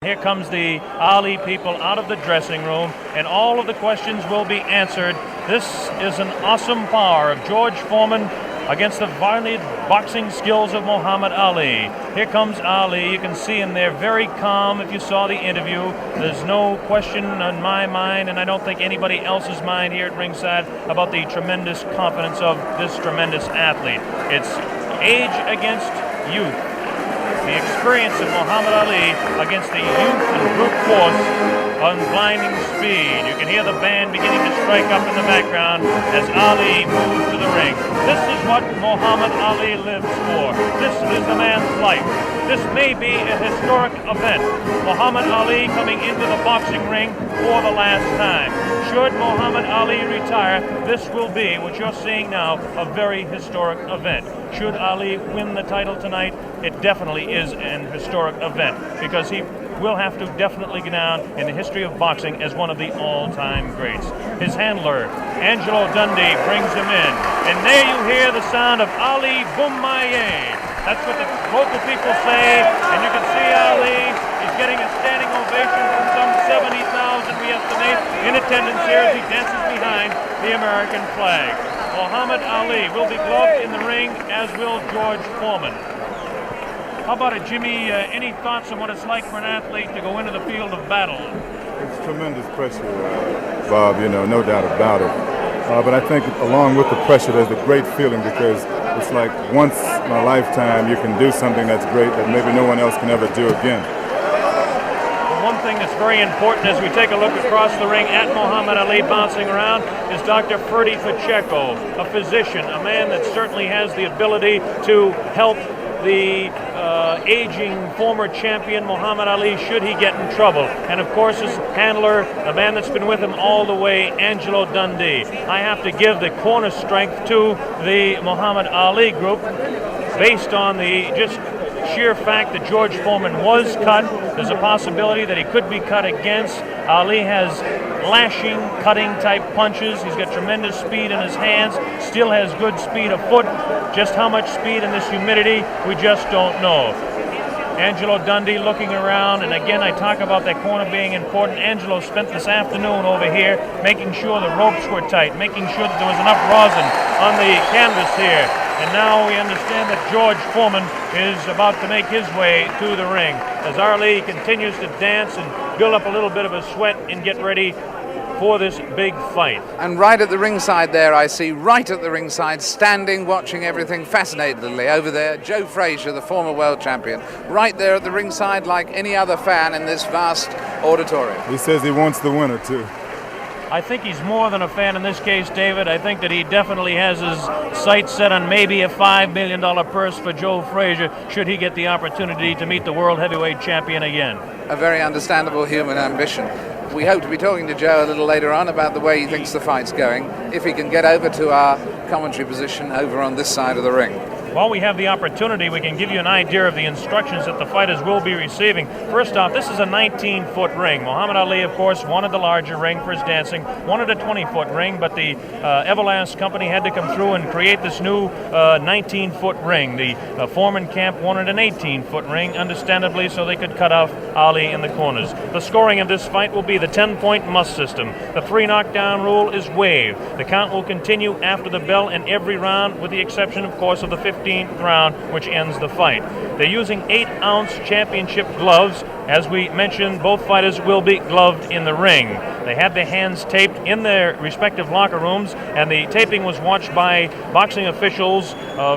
Here comes the Ali people out of the dressing room, and all of the questions will be answered. This is an awesome power of George Foreman against the violent boxing skills of Muhammad Ali. Here comes Ali. You can see him there very calm if you saw the interview. There's no question on my mind, and I don't think anybody else's mind here at ringside, about the tremendous confidence of this tremendous athlete. It's age against youth. The experience of Muhammad Ali against the youth and brute force on blinding speed. You can hear the band beginning to strike up in the background as Ali moves to the ring. This is what Muhammad Ali lives for. This is the man's life. This may be a historic event. Muhammad Ali coming into the boxing ring for the last time. Should Muhammad Ali retire, this will be, what you're seeing now, a very historic event. Should Ali win the title tonight, it definitely is an historic event, because he will have to definitely go down in the history of boxing as one of the all-time greats. His handler, Angelo Dundee, brings him in. And there you hear the sound of Ali Boumaier. That's what the local people say, and you can see Ali. He's getting a standing ovation from some 70,000, we estimate, in attendance here as he dances behind the American flag. Muhammad Ali will be gloved in the ring, as will George Foreman. How about it, Jimmy? Any thoughts on what it's like for an athlete to go into the field of battle? It's tremendous pressure, Bob, no doubt about it. But I think along with the pressure, there's a great feeling, because it's like once in a lifetime you can do something that's great that maybe no one else can ever do again. One thing that's very important as we take a look across the ring at Muhammad Ali bouncing around is Dr. Ferdy Pacheco, a physician, a man that certainly has the ability to help the aging former champion Muhammad Ali should he get in trouble. And of course his handler, the man that's been with him all the way, Angelo Dundee. I have to give the corner strength to the Muhammad Ali group based on the just sheer fact that George Foreman was cut. There's a possibility that he could be cut against. Ali has lashing, cutting type punches. He's got tremendous speed in his hands, still has good speed of foot. Just how much speed in this humidity, we just don't know. Angelo Dundee looking around, and again I talk about that corner being important. Angelo spent this afternoon over here making sure the ropes were tight, making sure that there was enough rosin on the canvas here. And now we understand that George Foreman is about to make his way to the ring as Ali continues to dance and build up a little bit of a sweat and get ready for this big fight. And right at the ringside there, I see right at the ringside, standing, watching everything fascinatedly over there, Joe Frazier, the former world champion, right there at the ringside like any other fan in this vast auditorium. He says he wants the winner, too. I think he's more than a fan in this case, David. I think that he definitely has his sights set on maybe a $5 million purse for Joe Frazier should he get the opportunity to meet the world heavyweight champion again. A very understandable human ambition. We hope to be talking to Joe a little later on about the way he thinks the fight's going, if he can get over to our commentary position over on this side of the ring. While we have the opportunity, we can give you an idea of the instructions that the fighters will be receiving. First off, this is a 19-foot ring. Muhammad Ali, of course, wanted the larger ring for his dancing, wanted a 20-foot ring, but the Everlast company had to come through and create this new 19-foot ring. The Foreman camp wanted an 18-foot ring, understandably, so they could cut off Ali in the corners. The scoring of this fight will be the 10-point must system. The 3 knockdown rule is waived. The count will continue after the bell in every round, with the exception, of course, of the 15th round, which ends the fight. They're using 8-ounce championship gloves. As we mentioned, both fighters will be gloved in the ring. They had their hands taped in their respective locker rooms, and the taping was watched by boxing officials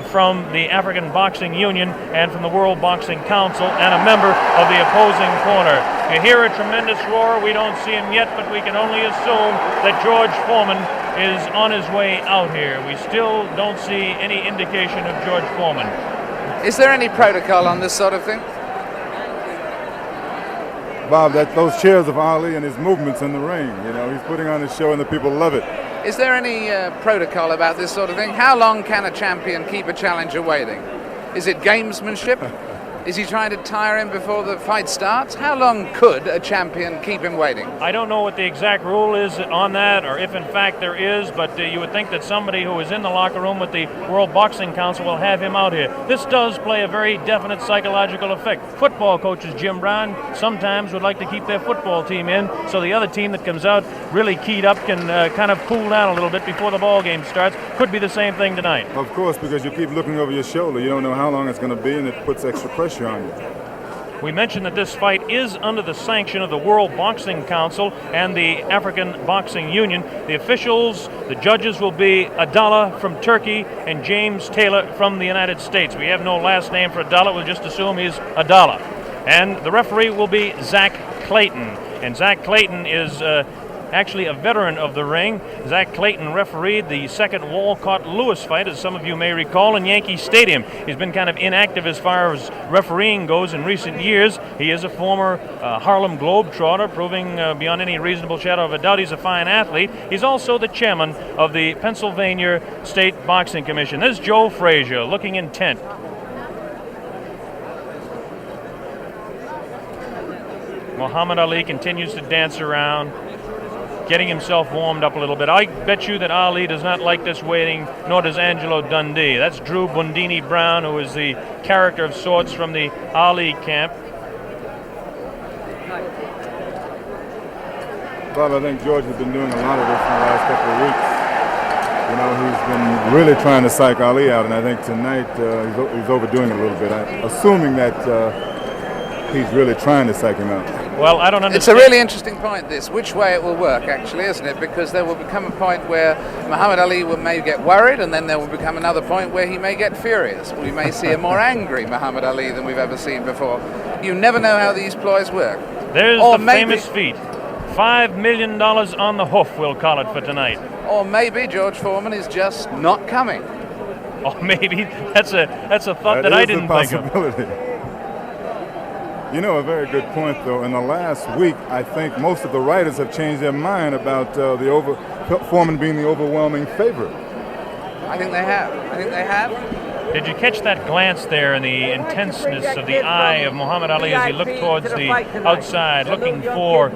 from the African Boxing Union and from the World Boxing Council, and a member of the opposing corner. You hear a tremendous roar. We don't see him yet, but we can only assume that George Foreman is on his way out here. We still don't see any indication of George Foreman. Is there any protocol on this sort of thing? Bob, those cheers of Ali and his movements in the ring, he's putting on a show and the people love it. Is there any protocol about this sort of thing? How long can a champion keep a challenger waiting? Is it gamesmanship? Is he trying to tire him before the fight starts? How long could a champion keep him waiting? I don't know what the exact rule is on that, or if in fact there is, but you would think that somebody who is in the locker room with the World Boxing Council will have him out here. This does play a very definite psychological effect. Football coaches, Jim Brown, sometimes would like to keep their football team in, so the other team that comes out really keyed up can kind of cool down a little bit before the ball game starts. Could be the same thing tonight. Of course, because you keep looking over your shoulder. You don't know how long it's going to be, and it puts extra pressure on you. We mentioned that this fight is under the sanction of the World Boxing Council and the African Boxing Union. The officials, the judges will be Adala from Turkey and James Taylor from the United States. We have no last name for Adala. We'll just assume he's Adala. And the referee will be Zach Clayton. And Zach Clayton is actually a veteran of the ring. Zach Clayton refereed the second Walcott-Lewis fight, as some of you may recall, in Yankee Stadium. He's been kind of inactive as far as refereeing goes in recent years. He is a former Harlem Globetrotter, proving beyond any reasonable shadow of a doubt he's a fine athlete. He's also the chairman of the Pennsylvania State Boxing Commission. There's Joe Frazier, looking intent. Muhammad Ali continues to dance around, getting himself warmed up a little bit. I bet you that Ali does not like this waiting, nor does Angelo Dundee. That's Drew Bundini Brown, who is the character of sorts from the Ali camp. Bob, I think George has been doing a lot of this in the last couple of weeks. You know, he's been really trying to psych Ali out, and I think tonight he's overdoing it a little bit. Assuming that he's really trying to psych him out. Well, I don't understand. It's a really interesting point, this, which way it will work, actually, isn't it? Because there will become a point where Muhammad Ali may get worried, and then there will become another point where he may get furious. We may see a more angry Muhammad Ali than we've ever seen before. You never know how these ploys work. There's the famous feat. $5 million on the hoof, we'll call it, for tonight. Or maybe George Foreman is just not coming. Or maybe that's a thought that I didn't think of. You know, a very good point, though. In the last week, I think most of the writers have changed their mind about Foreman being the overwhelming favorite. I think they have. Did you catch that glance there and the intenseness of the eye of Muhammad Ali as he looked towards the outside, looking for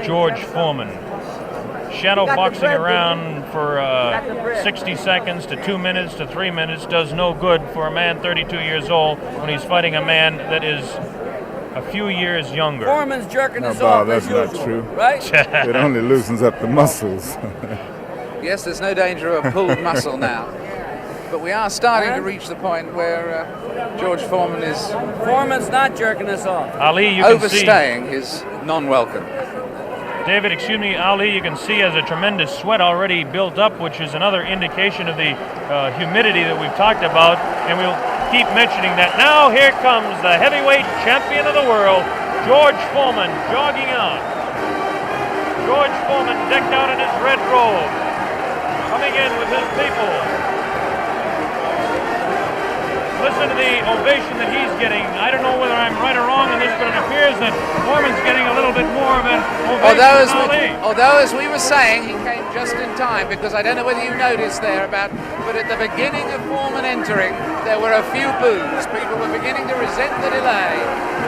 George Foreman? Shadow boxing around for 60 seconds to 2 minutes to 3 minutes does no good for a man 32 years old when he's fighting a man that is a few years younger. Foreman's jerking no, us Bob, off. that's not true. Right? It only loosens up the muscles. Yes, there's no danger of a pulled muscle now. But we are starting to reach the point where George Foreman is... Foreman's not jerking us off. Ali, you can see... overstaying his non-welcome. David, excuse me, Ali, you can see has a tremendous sweat already built up, which is another indication of the humidity that we've talked about, and we'll keep mentioning that. Now here comes the heavyweight champion of the world, George Foreman, jogging out. George Foreman decked out in his red robe, coming in with his people. Listen to the ovation that he's getting. I don't know whether I'm right or wrong on this, but it appears that Foreman's getting a little bit more of an ovation than Ali. Although, as we were saying, he came just in time, because I don't know whether you noticed there but at the beginning of Foreman entering, there were a few boos. People were beginning to resent the delay.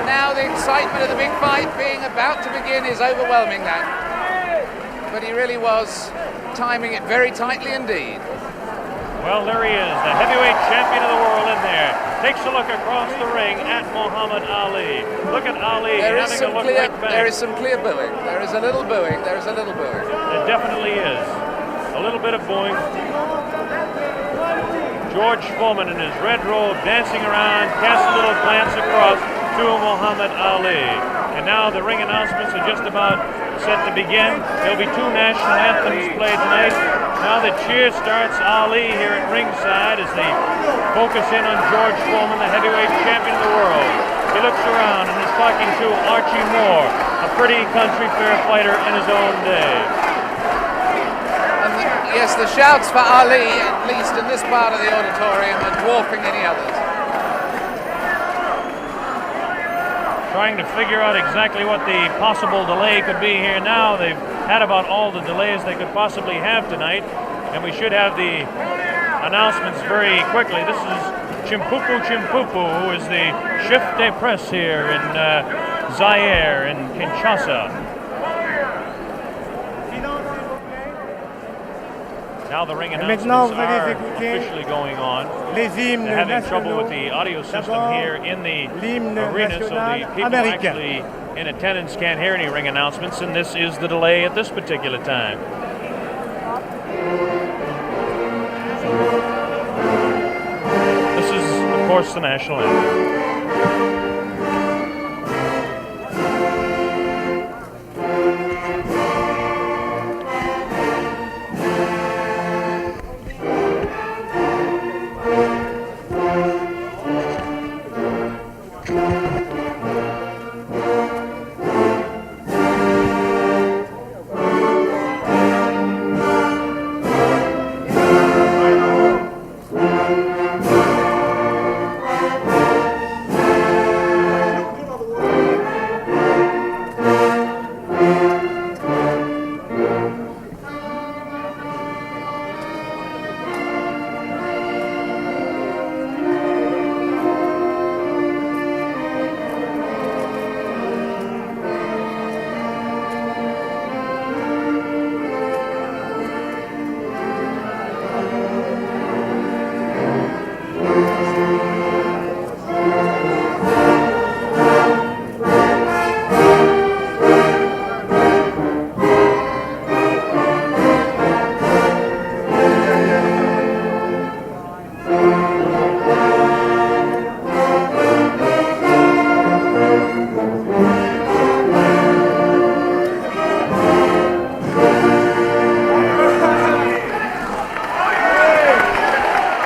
Now the excitement of the big fight being about to begin is overwhelming that. But he really was timing it very tightly indeed. Well, there he is, the heavyweight champion of the world in there. Takes a look across the ring at Muhammad Ali. Look at Ali having a look right back. There is some clear booing. There is a little booing. There is a little booing. It definitely is. A little bit of booing. George Foreman in his red robe dancing around, casts a little glance across to Muhammad Ali. And now the ring announcements are just about set to begin. There'll be 2 national anthems played tonight. Now the cheer starts. Ali here at ringside as they focus in on George Foreman, the heavyweight champion of the world. He looks around and is talking to Archie Moore, a pretty country fair fighter in his own day. And yes, the shouts for Ali, at least in this part of the auditorium, are dwarfing any others. Trying to figure out exactly what the possible delay could be here now. They've had about all the delays they could possibly have tonight, and we should have the announcements very quickly. This is Chimpupu Chimpupu, who is the chef de presse here in Zaire and Kinshasa. Now the ring announcements are officially going on. They're having trouble with the audio system here in the arena, so the people actually in attendance can't hear any ring announcements, and this is the delay at this particular time. This is, of course, the national anthem.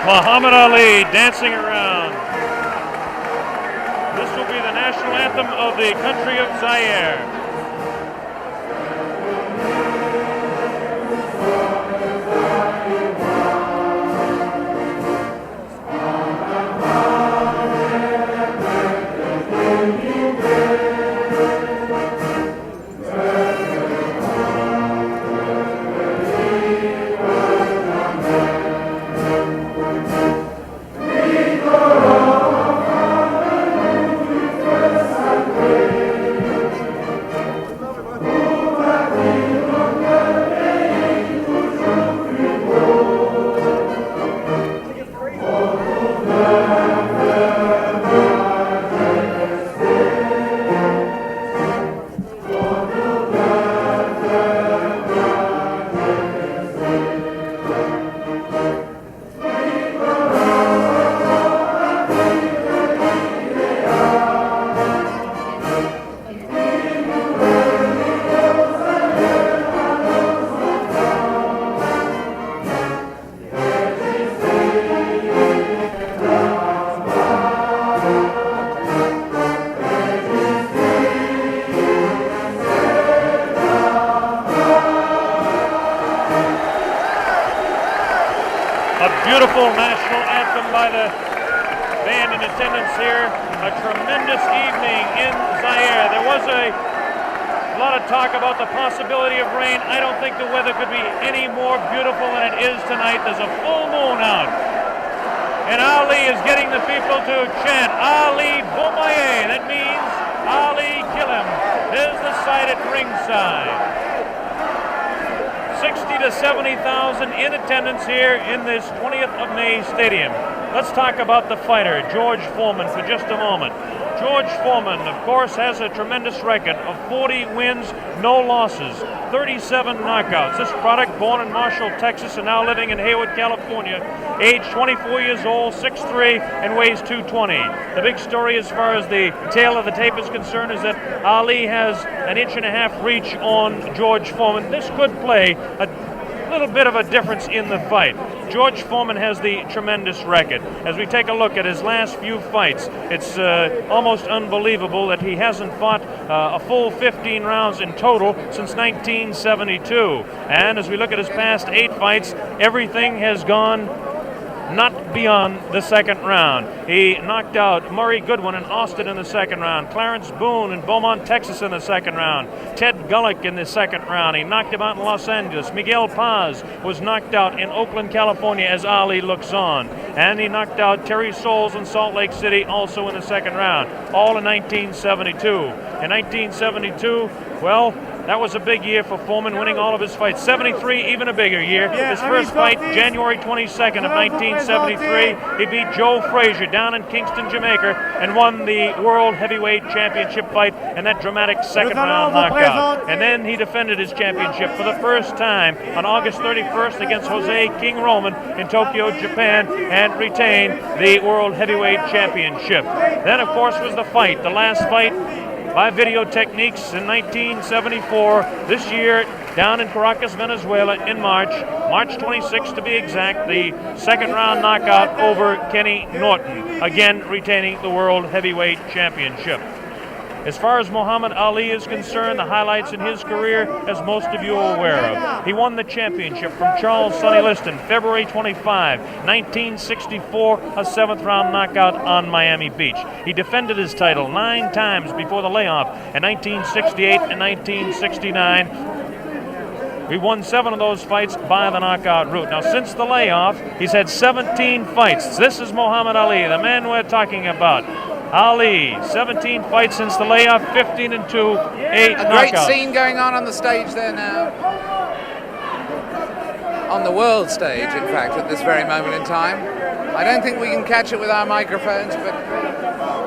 Muhammad Ali dancing around. This will be the national anthem of the country of Zaire. Beautiful national anthem by the band in attendance here. A tremendous evening in Zaire. There was a lot of talk about the possibility of rain. I don't think the weather could be any more beautiful than it is tonight. There's a full moon out. And Ali is getting the people to chant, Ali Bomaye. That means Ali kill him. There's the sight at ringside. 60 to 70,000 in attendance here in this 20th of May stadium. Let's talk about the fighter, George Foreman, for just a moment. George Foreman, of course, has a tremendous record of 40 wins, no losses, 37 knockouts. This product, born in Marshall, Texas, and now living in Hayward, California, age 24 years old, 6'3", and weighs 220. The big story as far as the tail of the tape is concerned is that Ali has an 1.5 inch reach on George Foreman. This could play a little bit of a difference in the fight. George Foreman has the tremendous record. As we take a look at his last few fights, it's almost unbelievable that he hasn't fought a full 15 rounds in total since 1972. And as we look at his past 8 fights, everything has gone not beyond the second round. He knocked out Murray Goodwin in Austin in the second round, Clarence Boone in Beaumont, Texas in the second round, Ted Gullick in the second round. He knocked him out in Los Angeles. Miguel Paz was knocked out in Oakland, California as Ali looks on. And he knocked out Terry Souls in Salt Lake City also in the second round, all in 1972. In 1972, well, that was a big year for Foreman, winning all of his fights. 73, even a bigger year. His first fight, January 22nd of 1973, he beat Joe Frazier down in Kingston, Jamaica, and won the World Heavyweight Championship fight in that dramatic second round knockout. And then he defended his championship for the first time on August 31st against Jose King Roman in Tokyo, Japan, and retained the World Heavyweight Championship. Then, of course, was the fight, the last fight by video techniques in 1974. This year, down in Caracas, Venezuela, in March 26th to be exact, the second round knockout over Kenny Norton, again retaining the World Heavyweight Championship. As far as Muhammad Ali is concerned, the highlights in his career, as most of you are aware of. He won the championship from Charles Sonny Liston, February 25, 1964, a seventh round knockout on Miami Beach. He defended his title 9 times before the layoff in 1968 and 1969. He won 7 of those fights by the knockout route. Now, since the layoff, he's had 17 fights. This is Muhammad Ali, the man we're talking about. Ali, 17 fights since the layoff, 15-2, 8 knockouts. A great scene going on the stage there now. On the world stage, in fact, at this very moment in time. I don't think we can catch it with our microphones, but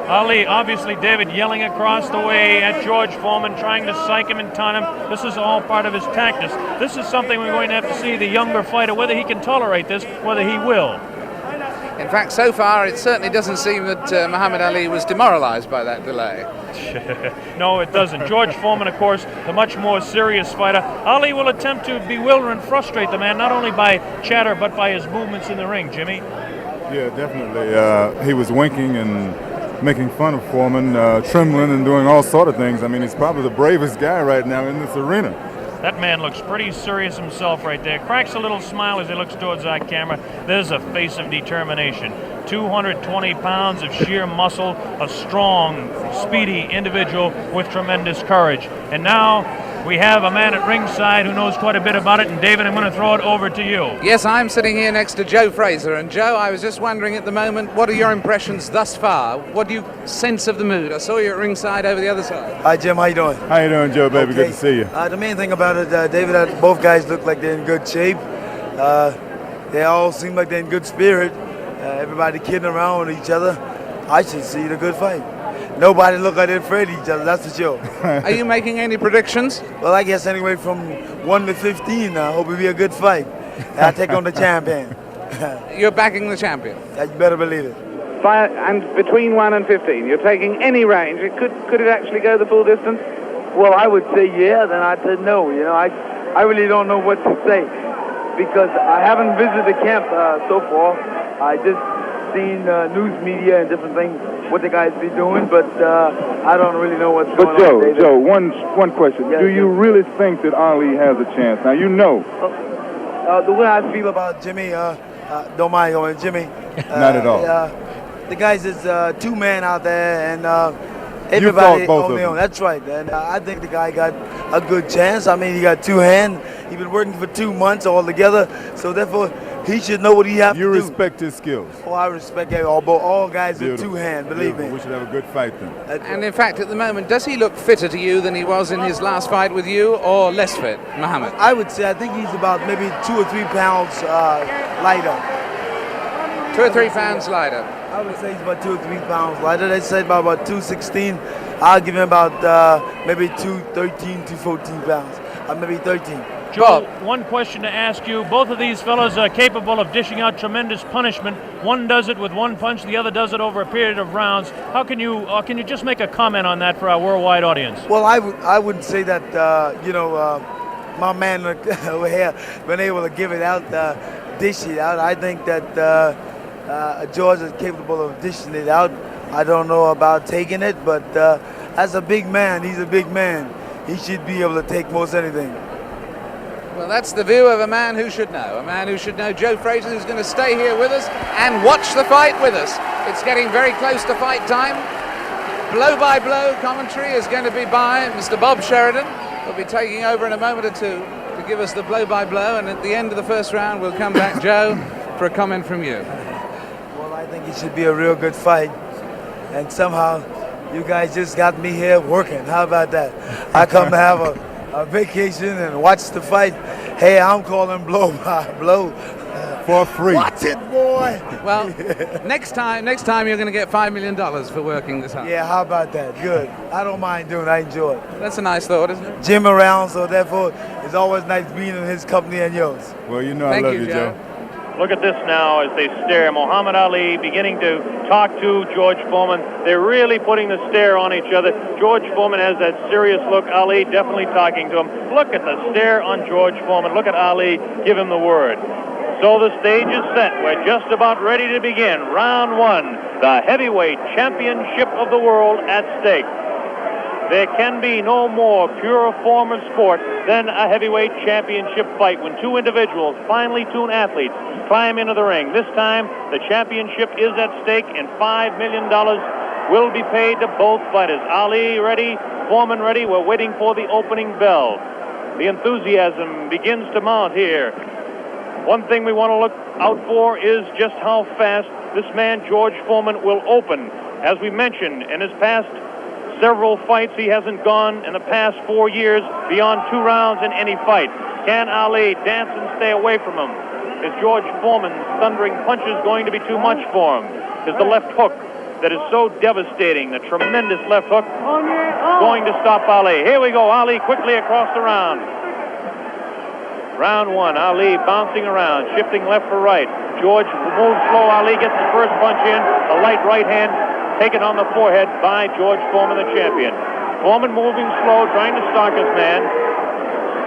Ali, obviously, David, yelling across the way at George Foreman, trying to psych him and taunt him. This is all part of his tactics. This is something we're going to have to see the younger fighter, whether he can tolerate this, whether he will. In fact, so far, it certainly doesn't seem that Muhammad Ali was demoralized by that delay. No, it doesn't. George Foreman, of course, the much more serious fighter. Ali will attempt to bewilder and frustrate the man, not only by chatter, but by his movements in the ring, Jimmy. Yeah, definitely. He was winking and making fun of Foreman, trembling and doing all sort of things. I mean, he's probably the bravest guy right now in this arena. That man looks pretty serious himself right there. Cracks a little smile as he looks towards our camera. There's a face of determination. 220 pounds of sheer muscle, a strong, speedy individual with tremendous courage. And now we have a man at ringside who knows quite a bit about it. And David, I'm going to throw it over to you. Yes, I'm sitting here next to Joe Fraser. And Joe, I was just wondering at the moment, what are your impressions thus far? What do you sense of the mood? I saw you at ringside over the other side. Hi, Jim. How you doing? How you doing, Joe, baby? Okay. Good to see you. The main thing about it, David, both guys look like they're in good shape. They all seem like they're in good spirit. Everybody kidding around with each other. I should see it a good fight. Nobody look like they're afraid of each other, that's for sure. Are you making any predictions? Well, I guess anyway from 1 to 15, I hope it'll be a good fight. I'll take on the champion. You're backing the champion? You better believe it. And between 1 and 15, you're taking any range. Could it actually go the full distance? Well, I would say yeah, then I'd say no. You know, I really don't know what to say because I haven't visited the camp so far. I just seen news media and different things, what the guys be doing, but I don't really know what's going on. But Joe, one question. Yes, do you really think that Ali has a chance? Now, you know. The way I feel about Jimmy, don't mind going Jimmy. Not at all. The guys is 2-man out there, and You everybody fought both on of their own. them. That's right, and I think the guy got a good chance. I mean, he got 2 hands. He's been working for 2 months altogether, so therefore he should know what he has to do. You respect his skills. Oh, I respect all guys with Beautiful. 2 hands, believe Beautiful. me. We should have a good fight then. And in fact, at the moment, does he look fitter to you than he was in his last fight with you, or less fit, Muhammad? I would say I think he's about maybe 2 or 3 pounds lighter. 2 or 3 pounds lighter. I would say he's about 2 or 3 pounds lighter. They said about 216. I'll give him about maybe 213, 214 pounds. Maybe 13. Joe, one question to ask you. Both of these fellows are capable of dishing out tremendous punishment. One does it with 1 punch, the other does it over a period of rounds. How can you just make a comment on that for our worldwide audience? Well, I wouldn't say that, my man over here been able to give it out, dish it out. I think that George is capable of dishing it out. I don't know about taking it, but as a big man, he's a big man. He should be able to take most anything. Well, that's the view of a man who should know. A man who should know. Joe Frazier, who's going to stay here with us and watch the fight with us. It's getting very close to fight time. Blow-by-blow commentary is going to be by Mr. Bob Sheridan. He'll be taking over in a moment or two to give us the blow-by-blow, and at the end of the first round, we'll come back, Joe, for a comment from you. Well, I think it should be a real good fight, and somehow you guys just got me here working. How about that? I come to have a vacation and watch the fight. Hey, I'm calling blow-by-blow. For free. Watch it, boy. Well, next time you're going to get $5 million for working this hard. Yeah, how about that? Good. I don't mind doing it. I enjoy it. That's a nice thought, isn't it? Jim around, so therefore it's always nice being in his company and yours. Well, you know Thank I love you, you, Joe. Look at this now as they stare. Muhammad Ali beginning to talk to George Foreman. They're really putting the stare on each other. George Foreman has that serious look. Ali definitely talking to him. Look at the stare on George Foreman. Look at Ali give him the word. So the stage is set. We're just about ready to begin. Round one, the heavyweight championship of the world at stake. There can be no more pure form of sport than a heavyweight championship fight when two individuals, finely tuned athletes, climb into the ring. This time, the championship is at stake, and $5 million will be paid to both fighters. Ali ready, Foreman ready. We're waiting for the opening bell. The enthusiasm begins to mount here. One thing we want to look out for is just how fast this man, George Foreman, will open. As we mentioned, in his past several fights, he hasn't gone in the past 4 years beyond 2 rounds in any fight. Can Ali dance and stay away from him? Is George Foreman's thundering punches going to be too much for him? Is the left hook that is so devastating, the tremendous left hook, going to stop Ali? Here we go, Ali quickly across the round. Round one, Ali bouncing around, shifting left for right. George moves slow. Ali gets the first punch in. A light right hand taken on the forehead by George Foreman, the champion. Foreman moving slow, trying to stalk his man.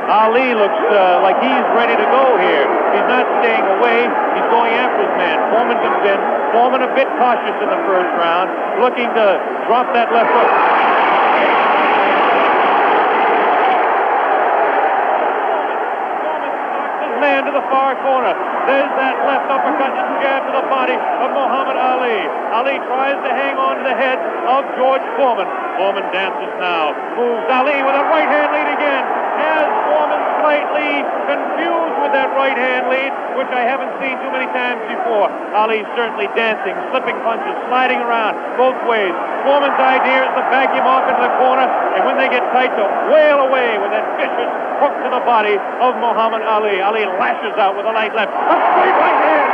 Ali looks like he's ready to go here. He's not staying away. He's going after his man. Foreman comes in. Foreman a bit cautious in the first round, looking to drop that left hook. Man to the far corner. There's that left uppercut and jab to the body of Muhammad Ali. Ali tries to hang on to the head of George Foreman. Foreman dances now. Moves Ali with a right hand lead again. Has Foreman slightly confused with that right hand lead, which I haven't seen too many times before. Ali certainly dancing, slipping punches, sliding around both ways. Foreman's idea is to back him off into the corner, and when they get tight, to wail away with that vicious hook to the body of Muhammad Ali. Ali lashes out with a light left. A straight right hand.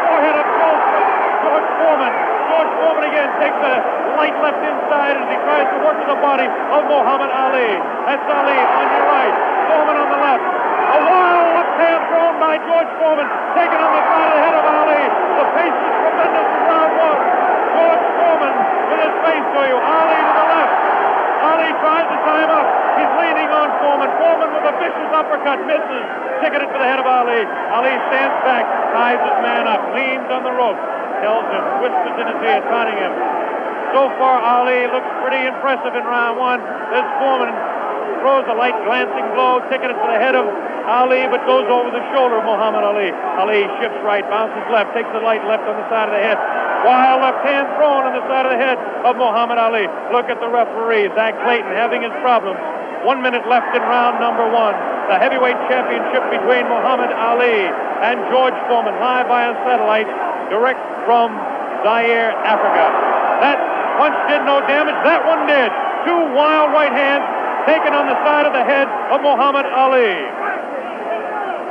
Forehead of George Foreman. George Foreman again takes a light left inside as he tries to work to the body of Muhammad Ali. That's Ali on your right. Foreman on the left. A wild left hand thrown by George Foreman, taken on the side of the head of Ali. The pace is tremendous in round one. George Foreman with his face to you. Ali to the left. Ali tries to tie him up. He's leaning on Foreman. Foreman with a vicious uppercut misses. Ticketed for the head of Ali. Ali stands back, ties his man up, leans on the rope, tells him, whispers in his ear, taunting him. So far, Ali looks pretty impressive in round one. This Foreman throws a light glancing blow, ticketed for the head of Ali, but goes over the shoulder of Muhammad Ali. Ali shifts right, bounces left, takes the light left on the side of the head. Wild left hand thrown on the side of the head of Muhammad Ali. Look at the referee, Zach Clayton, having his problems. 1 minute left in round number one. The heavyweight championship between Muhammad Ali and George Foreman, live via satellite, direct from Zaire, Africa. That punch did no damage. That one did. 2 wild right hands taken on the side of the head of Muhammad Ali.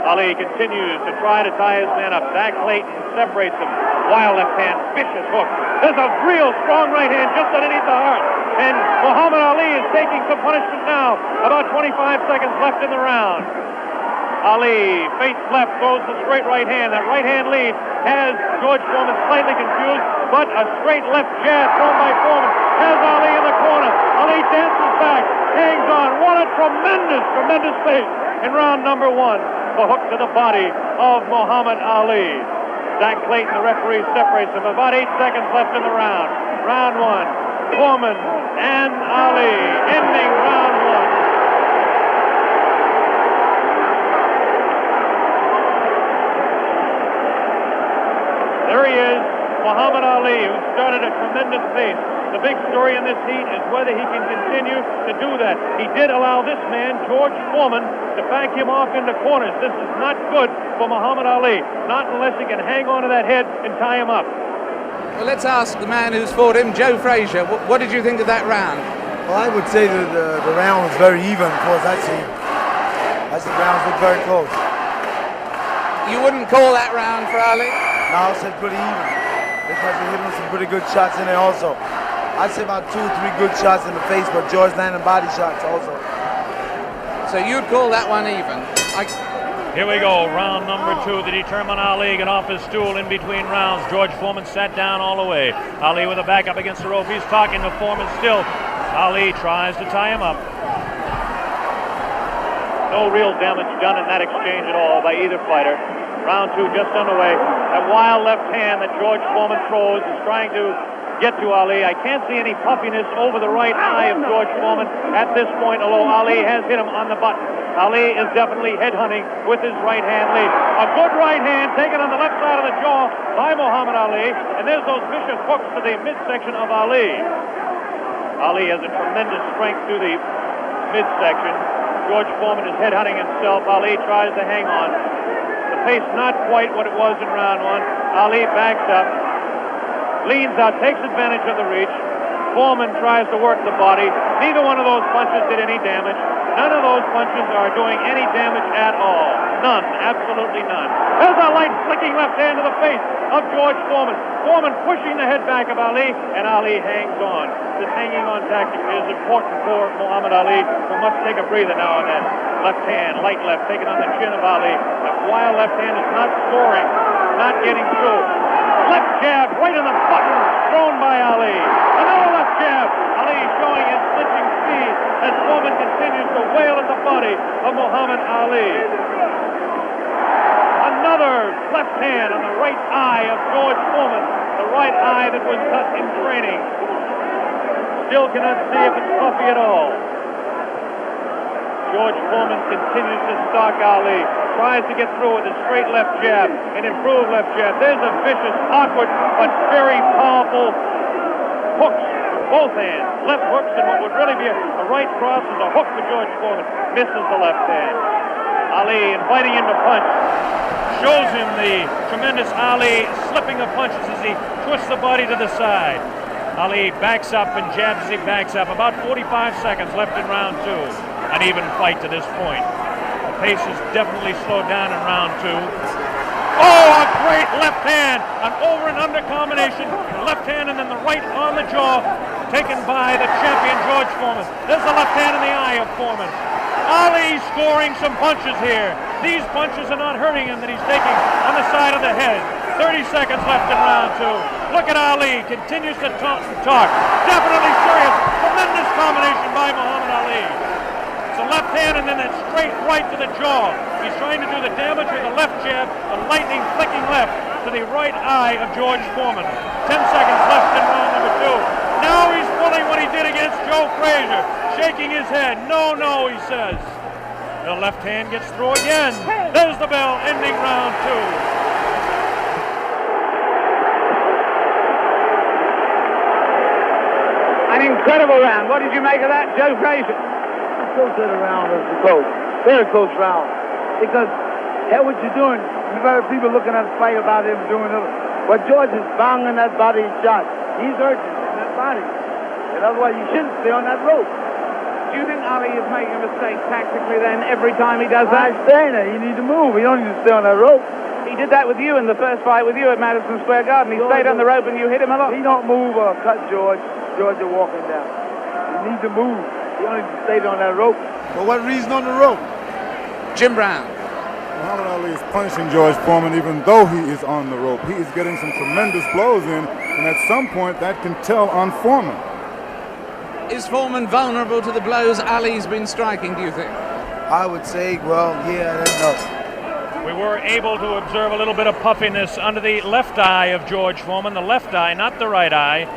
Ali continues to try to tie his man up. Zach Clayton separates him. Wild left hand, vicious hook. There's a real strong right hand just underneath the heart. And Muhammad Ali is taking some punishment now. About 25 seconds left in the round. Ali, face left, throws the straight right hand. That right hand lead has George Foreman slightly confused, but a straight left jab thrown by Foreman has Ali in the corner. Ali dances back, hangs on. What a tremendous, tremendous pace in round number one. The hook to the body of Muhammad Ali. Zach Clayton, the referee, separates them. About 8 seconds left in the round. Round one. Foreman and Ali ending round one. tremendous pace. The big story in this heat is whether he can continue to do that. He did allow this man, George Foreman, to back him off into corners. This is not good for Muhammad Ali, not unless he can hang on to that head and tie him up. Well, let's ask the man who's fought him, Joe Frazier. What did you think of that round? Well, I would say that the round was very even. Of course, I see rounds look very close. You wouldn't call that round for Ali? No, I said pretty even because he hit him some pretty good shots in there also. I'd say about 2 or 3 good shots in the face, but George landed body shots also. So you'd call that one even? Here we go, round number 2. The determined Ali got off his stool in between rounds. George Foreman sat down all the way. Ali with a back up against the rope. He's talking to Foreman still. Ali tries to tie him up. No real damage done in that exchange at all by either fighter. Round 2 just underway. That wild left hand that George Foreman throws is trying to get to Ali. I can't see any puffiness over the right eye of George Foreman at this point, although Ali has hit him on the button. Ali is definitely headhunting with his right hand lead. A good right hand taken on the left side of the jaw by Muhammad Ali, and there's those vicious hooks to the midsection of Ali. Ali has a tremendous strength through the midsection. George Foreman is headhunting himself. Ali tries to hang on. The pace not quite what it was in round 1. Ali backs up, leans out, takes advantage of the reach. Foreman tries to work the body. Neither one of those punches did any damage. None of those punches are doing any damage at all. None, absolutely none. There's a light flicking left hand to the face of George Foreman. Foreman pushing the head back of Ali, and Ali hangs on. This hanging on tactic is important for Muhammad Ali, who must take a breather now and then. Left hand, light left, taken on the chin of Ali. That wild left hand is not scoring, not getting through. Left jab right in the button, thrown by Ali. Another left jab. Ali showing his flinching speed as Foreman continues to wail at the body of Muhammad Ali. Another left hand on the right eye of George Foreman, the right eye that was cut in training. Still cannot see if it's puffy at all. George Foreman continues to stalk Ali, tries to get through with a straight left jab, an improved left jab. There's a vicious, awkward, but very powerful hooks with both hands. Left hooks, and what would really be a right cross is a hook for George Foreman. Misses the left hand. Ali inviting him to punch. Shows him the tremendous Ali slipping of punches as he twists the body to the side. Ali backs up and jabs as he backs up. About 45 seconds left in round 2. An even fight to this point. The pace is definitely slowed down in round 2. Oh, a great left hand! An over and under combination. Left hand and then the right on the jaw. Taken by the champion George Foreman. There's the left hand in the eye of Foreman. Ali scoring some punches here. These punches are not hurting him that he's taking on the side of the head. 30 seconds left in round 2. Look at Ali. Continues to talk and talk. Definitely serious. Tremendous combination by Muhammad Ali. It's a left hand and then a straight right to the jaw. He's trying to do the damage with the left jab, the lightning flicking left to the right eye of George Foreman. 10 seconds left in round number 2. Now he's pulling what he did against Joe Frazier, shaking his head. No, no, he says. The left hand gets through again. There's the bell, ending round 2. An incredible round. What did you make of that, Joe Frazier? Close to the round was close. Very close round. Because, hell, what you're doing, you've got people looking at the fight about him doing it. But George is banging that body shot. He's hurting in that body. And otherwise, you shouldn't stay on that rope. Do you think Ali is making a mistake tactically then every time he does that? I'm saying that. You need to move. You don't need to stay on that rope. He did that with you in the first fight with you at Madison Square Garden. He stayed on the rope and you hit him a lot. He don't move or cut George. George is walking down. You need to move. You don't need to stay on that rope. For what reason on the rope? Jim Brown. Muhammad Ali is punishing George Foreman even though he is on the rope. He is getting some tremendous blows in, and at some point that can tell on Foreman. Is Foreman vulnerable to the blows Ali's been striking, do you think? I would say, well, yeah, I don't know. We were able to observe a little bit of puffiness under the left eye of George Foreman. The left eye, not the right eye.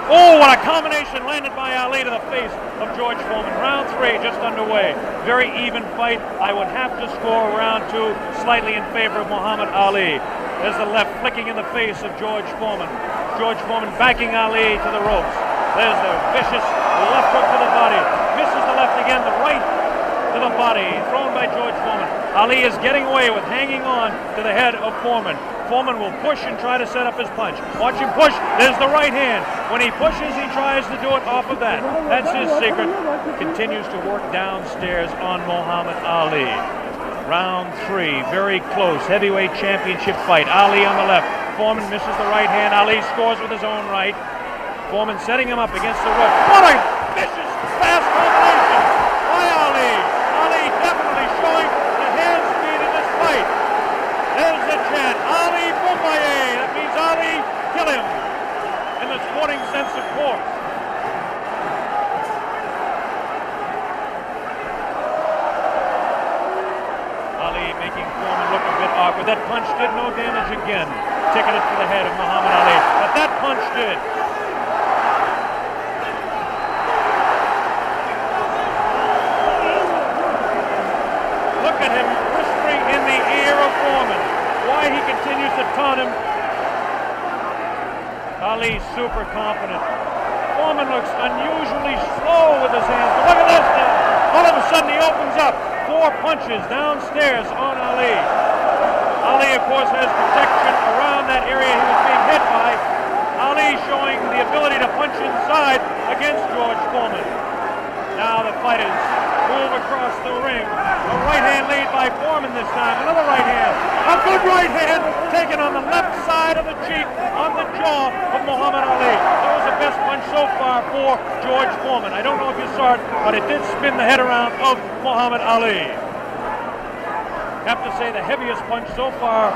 Oh, what a combination landed by Ali to the face of George Foreman. Round 3 just underway. Very even fight. I would have to score round 2 slightly in favor of Muhammad Ali. There's the left flicking in the face of George Foreman. George Foreman backing Ali to the ropes. There's the vicious left hook to the body. Misses the left again, the right to the body, thrown by George Foreman. Ali is getting away with hanging on to the head of Foreman. Foreman will push and try to set up his punch. Watch him push. There's the right hand. When he pushes, he tries to do it off of that. That's his secret. Continues to work downstairs on Muhammad Ali. Round 3, very close. Heavyweight championship fight. Ali on the left. Foreman misses the right hand. Ali scores with his own right. Foreman setting him up against the rope. What a vicious, fast combination by Ali. Ali definitely showing the hand speed in this fight. There's the chant. Ali Boumbaye. That means Ali, kill him. In the sporting sense, of course. Ali making Foreman look a bit awkward. That punch did no damage again. Ticketed for the head of Muhammad Ali. But that punch did. Look at him whispering in the ear of Foreman. Why he continues to taunt him. Ali super confident. Foreman looks unusually slow with his hands. But look at this now. All of a sudden he opens up. 4 punches downstairs on Ali. Ali, of course, has protection around that area he was being hit by. Ali showing the ability to punch inside against George Foreman. Now the fighters move across the ring. A right hand lead by Foreman this time. Another right hand. A good right hand taken on the left side of the cheek, on the jaw of Muhammad Ali. That was the best punch so far for George Foreman. I don't know if you saw it, but it did spin the head around of Muhammad Ali. Have to say the heaviest punch so far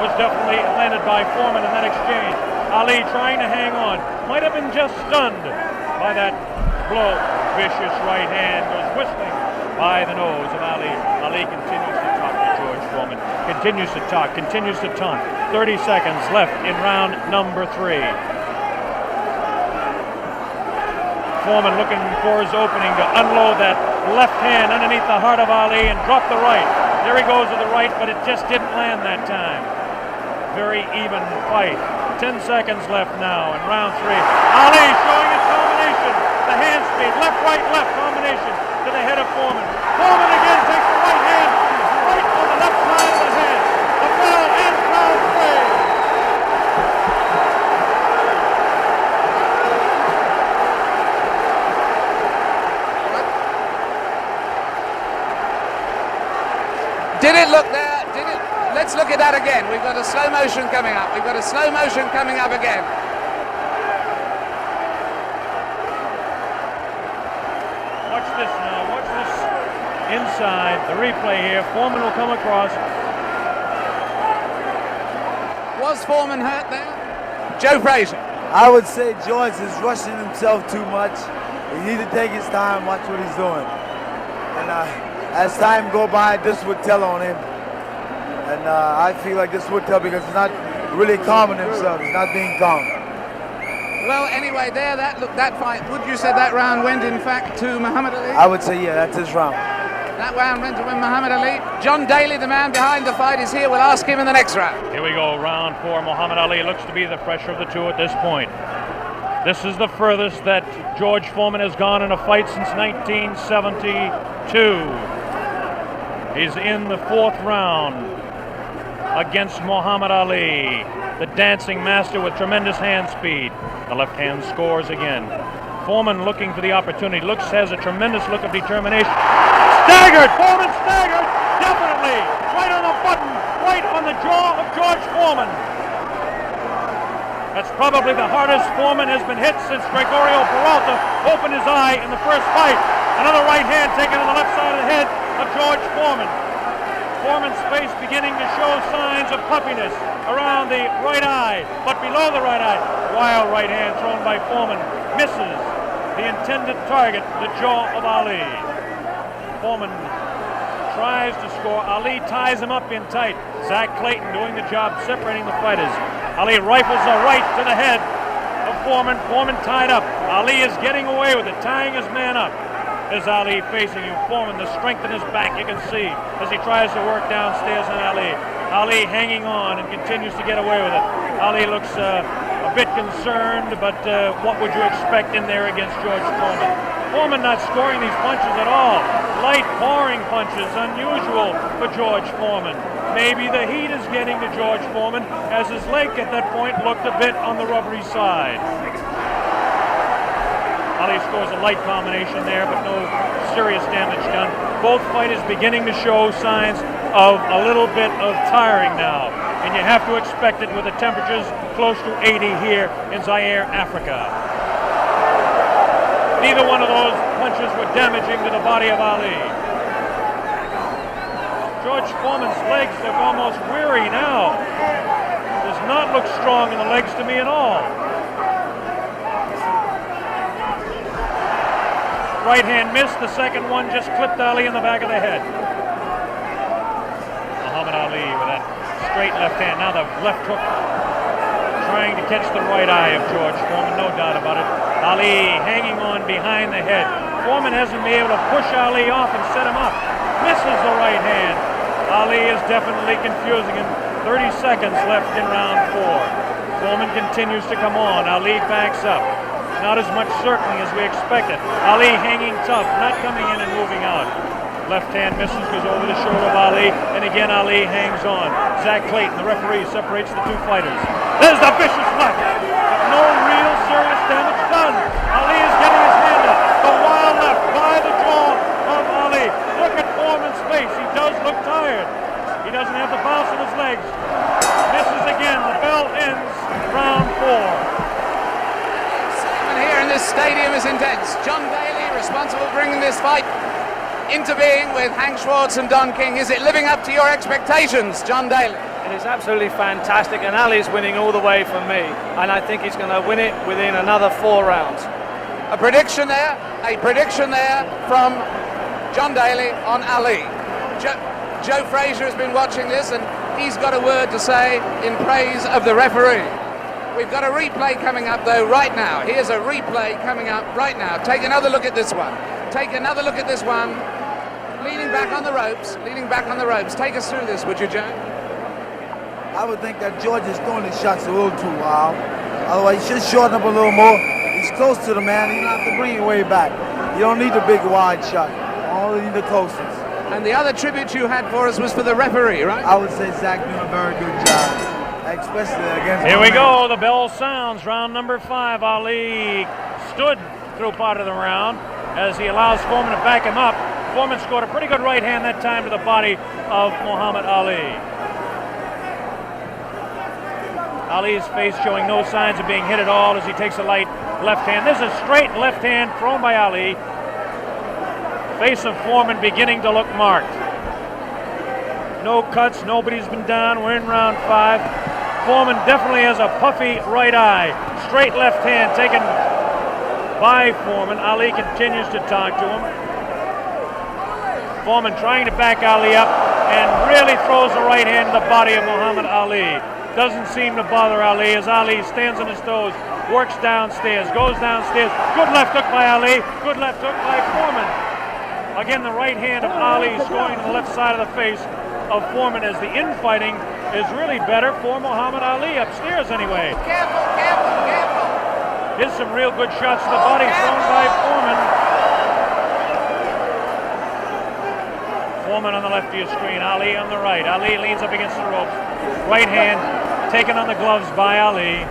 was definitely landed by Foreman in that exchange. Ali trying to hang on. Might have been just stunned by that blow. Vicious right hand goes whistling by the nose of Ali. Ali continues to talk to George Foreman. Continues to talk, continues to taunt. 30 seconds left in round number 3. Foreman looking for his opening to unload that left hand underneath the heart of Ali and drop the right. There he goes with the right, but it just didn't land that time. Very even fight. 10 seconds left now in round 3. Ali showing his combination. The hand speed, left combination to the head of Foreman. Foreman again takes the right hand, right on the left side of the head. The bell ends round 3. Did it look there? Did it? Let's look at that again. We've got a slow motion coming up. We've got a slow motion coming up again. Watch this now. Watch this inside. The replay here. Foreman will come across. Was Foreman hurt there? Joe Frazier. I would say George is rushing himself too much. He needs to take his time, watch what he's doing. And as time go by, this would tell on him. And I feel like this would tell because he's not really calming himself. He's not being calm. Well, anyway, there, that fight, would you say that round went, in fact, to Muhammad Ali? I would say, yeah, that's his round. That round went to Muhammad Ali. John Daly, the man behind the fight, is here. We'll ask him in the next round. Here we go, round 4. Muhammad Ali looks to be the fresher of the two at this point. This is the furthest that George Foreman has gone in a fight since 1972. He's in the 4th round against Muhammad Ali, the dancing master with tremendous hand speed. The left hand scores again. Foreman looking for the opportunity. Has a tremendous look of determination. Staggered! Foreman staggered! Definitely! Right on the button! Right on the jaw of George Foreman. That's probably the hardest Foreman has been hit since Gregorio Peralta opened his eye in the first fight. Another right hand taken on the left side of the head of George Foreman. Foreman's face beginning to show signs of puffiness around the right eye, but below the right eye. Wild right hand thrown by Foreman misses the intended target, the jaw of Ali. Foreman tries to score. Ali ties him up in tight. Zach Clayton doing the job separating the fighters. Ali rifles a right to the head of Foreman. Foreman tied up. Ali is getting away with it, tying his man up. There's Ali facing him. Foreman, the strength in his back, you can see as he tries to work downstairs on Ali. Ali hanging on and continues to get away with it. Ali looks a bit concerned, but what would you expect in there against George Foreman? Foreman not scoring these punches at all. Light pouring punches, unusual for George Foreman. Maybe the heat is getting to George Foreman, as his leg at that point looked a bit on the rubbery side. Ali scores a light combination there, but no serious damage done. Both fighters beginning to show signs of a little bit of tiring now, and you have to expect it with the temperatures close to 80 here in Zaire, Africa. Neither one of those punches were damaging to the body of Ali. George Foreman's legs look almost weary now. Does not look strong in the legs to me at all. Right hand missed, the second one just clipped Ali in the back of the head. Muhammad Ali with that straight left hand. Now the left hook trying to catch the right eye of George Foreman, no doubt about it. Ali hanging on behind the head. Foreman hasn't been able to push Ali off and set him up. Misses the right hand. Ali is definitely confusing him. 30 seconds left in round 4. Foreman continues to come on. Ali backs up. Not as much circling as we expected. Ali hanging tough, not coming in and moving out. Left hand misses, goes over the shoulder of Ali, and again Ali hangs on. Zach Clayton, the referee, separates the two fighters. There's the vicious left. No real serious damage done. Ali is getting his hand up. The wild left by the jaw of Ali. Look at Foreman's face. He does look tired. He doesn't have the bounce in his legs. Misses again. The bell ends round 4. Here in this stadium is intense. John Daly, responsible for bringing this fight into being with Hank Schwartz and Don King. Is it living up to your expectations, John Daly? It is absolutely fantastic, and Ali's winning all the way for me, and I think he's going to win it within another 4 rounds. A prediction there from John Daly on Ali. Joe Frazier has been watching this, and he's got a word to say in praise of the referee. We've got a replay coming up, though, right now. Here's a replay coming up right now. Take another look at this one. Take another look at this one. Leaning back on the ropes. Leaning back on the ropes. Take us through this, would you, Joe? I would think that George is throwing his shots a little too wild. Otherwise, he should shorten up a little more. He's close to the man. You don't have to bring it way back. You don't need the big wide shot. Only need the closeness. And the other tribute you had for us was for the referee, right? I would say Zach doing a very good job. Especially against Here we go. The bell sounds. Round number 5. Ali stood through part of the round as he allows Foreman to back him up. Foreman scored a pretty good right hand that time to the body of Muhammad Ali. Ali's face showing no signs of being hit at all as he takes a light left hand. This is a straight left hand thrown by Ali. Face of Foreman beginning to look marked. No cuts, nobody's been down. We're in round 5. Foreman definitely has a puffy right eye. Straight left hand taken by Foreman. Ali continues to talk to him. Foreman trying to back Ali up and really throws the right hand to the body of Muhammad Ali. Doesn't seem to bother Ali as Ali stands on his toes, works downstairs, goes downstairs. Good left hook by Ali. Good left hook by Foreman. Again, the right hand of Ali is going to the left side of the face of Foreman as the infighting is really better for Muhammad Ali, upstairs anyway. Careful, careful, careful. Here's some real good shots to the body thrown by Foreman. Foreman on the left of your screen, Ali on the right. Ali leans up against the ropes. Right hand taken on the gloves by Ali.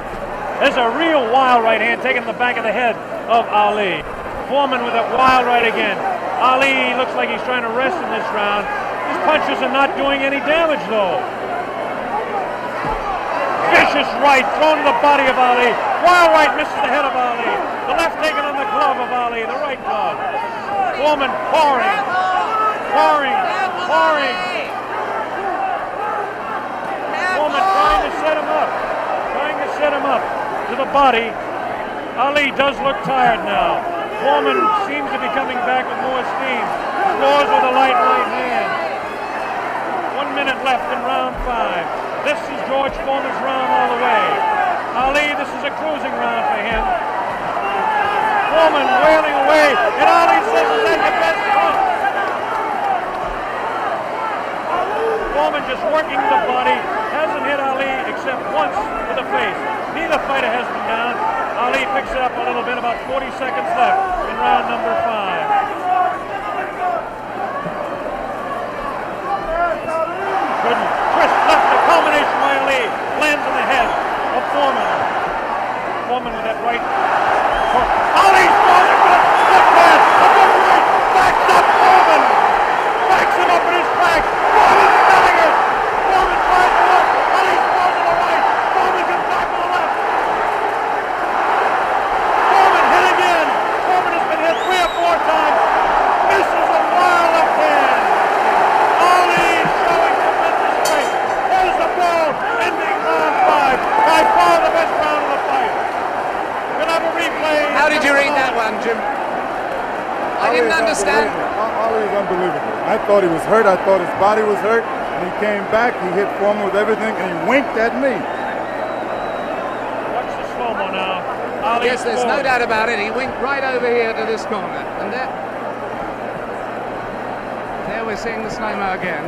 There's a real wild right hand taken in the back of the head of Ali. Foreman with a wild right again. Ali looks like he's trying to rest in this round. His punches are not doing any damage, though. Vicious right thrown to the body of Ali. Wild right misses the head of Ali. The left taken on the glove of Ali, the right glove. Foreman pouring. Foreman trying to set him up to the body. Ali does look tired now. Foreman seems to be coming back with more steam. Scores with a light right hand. 1 minute left in round 5. This is George Foreman's round all the way. Ali, this is a cruising round for him. Foreman wailing away, and Ali says, "Is that your best punch?" Foreman just working the body, hasn't hit Ali except once to the face. Neither fighter has been down. Ali picks it up a little bit, about 40 seconds left in round number 5. Good twist left, a combination by Ali. Lands on the head of Foreman. Foreman with that right. Ali's throwing a good left hand, a good right. Backs up Foreman. Backs him up in his back. Foreman's selling it. Foreman tries to look. Ali's throwing to the right. Foreman gets back to the left. Foreman hit again. Foreman has been hit 3 or 4 times. Misses a wild left hand. Ali showing tremendous strength. There's the ball, ending round 5. By far the best round of the fight. We'll have a replay. How did you read that one, Jim? I didn't understand. Ali is unbelievable. I thought he was hurt. I thought his body was hurt. And he came back. He hit Foreman with everything, and he winked at me. Watch the slow-mo now. Ali Yes, there's no doubt about it. He winked right over here to this corner. And there we're seeing the slow-mo again.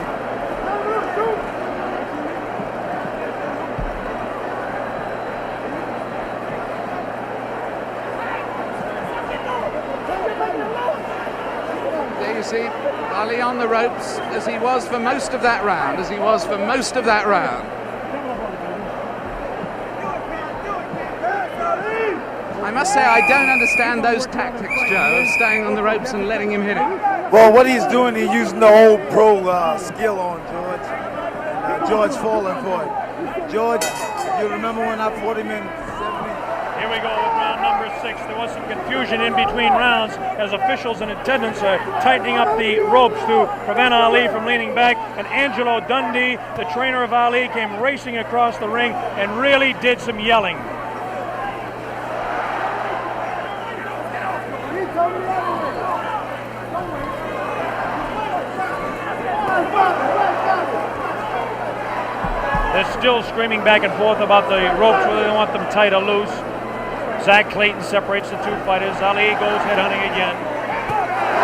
There you see Ali on the ropes as he was for most of that round, I must say I don't understand those tactics, Joe, of staying on the ropes and letting him hit it. Well, what he's doing, he's using the old pro skill on George. And George falling for it. George, you remember when I fought him in 70? Here we go with round number 6. There was some confusion in between rounds as officials in attendance are tightening up the ropes to prevent Ali from leaning back. And Angelo Dundee, the trainer of Ali, came racing across the ring and really did some yelling. They're still screaming back and forth about the ropes, whether they want them tight or loose. Zach Clayton separates the 2 fighters. Ali goes headhunting again.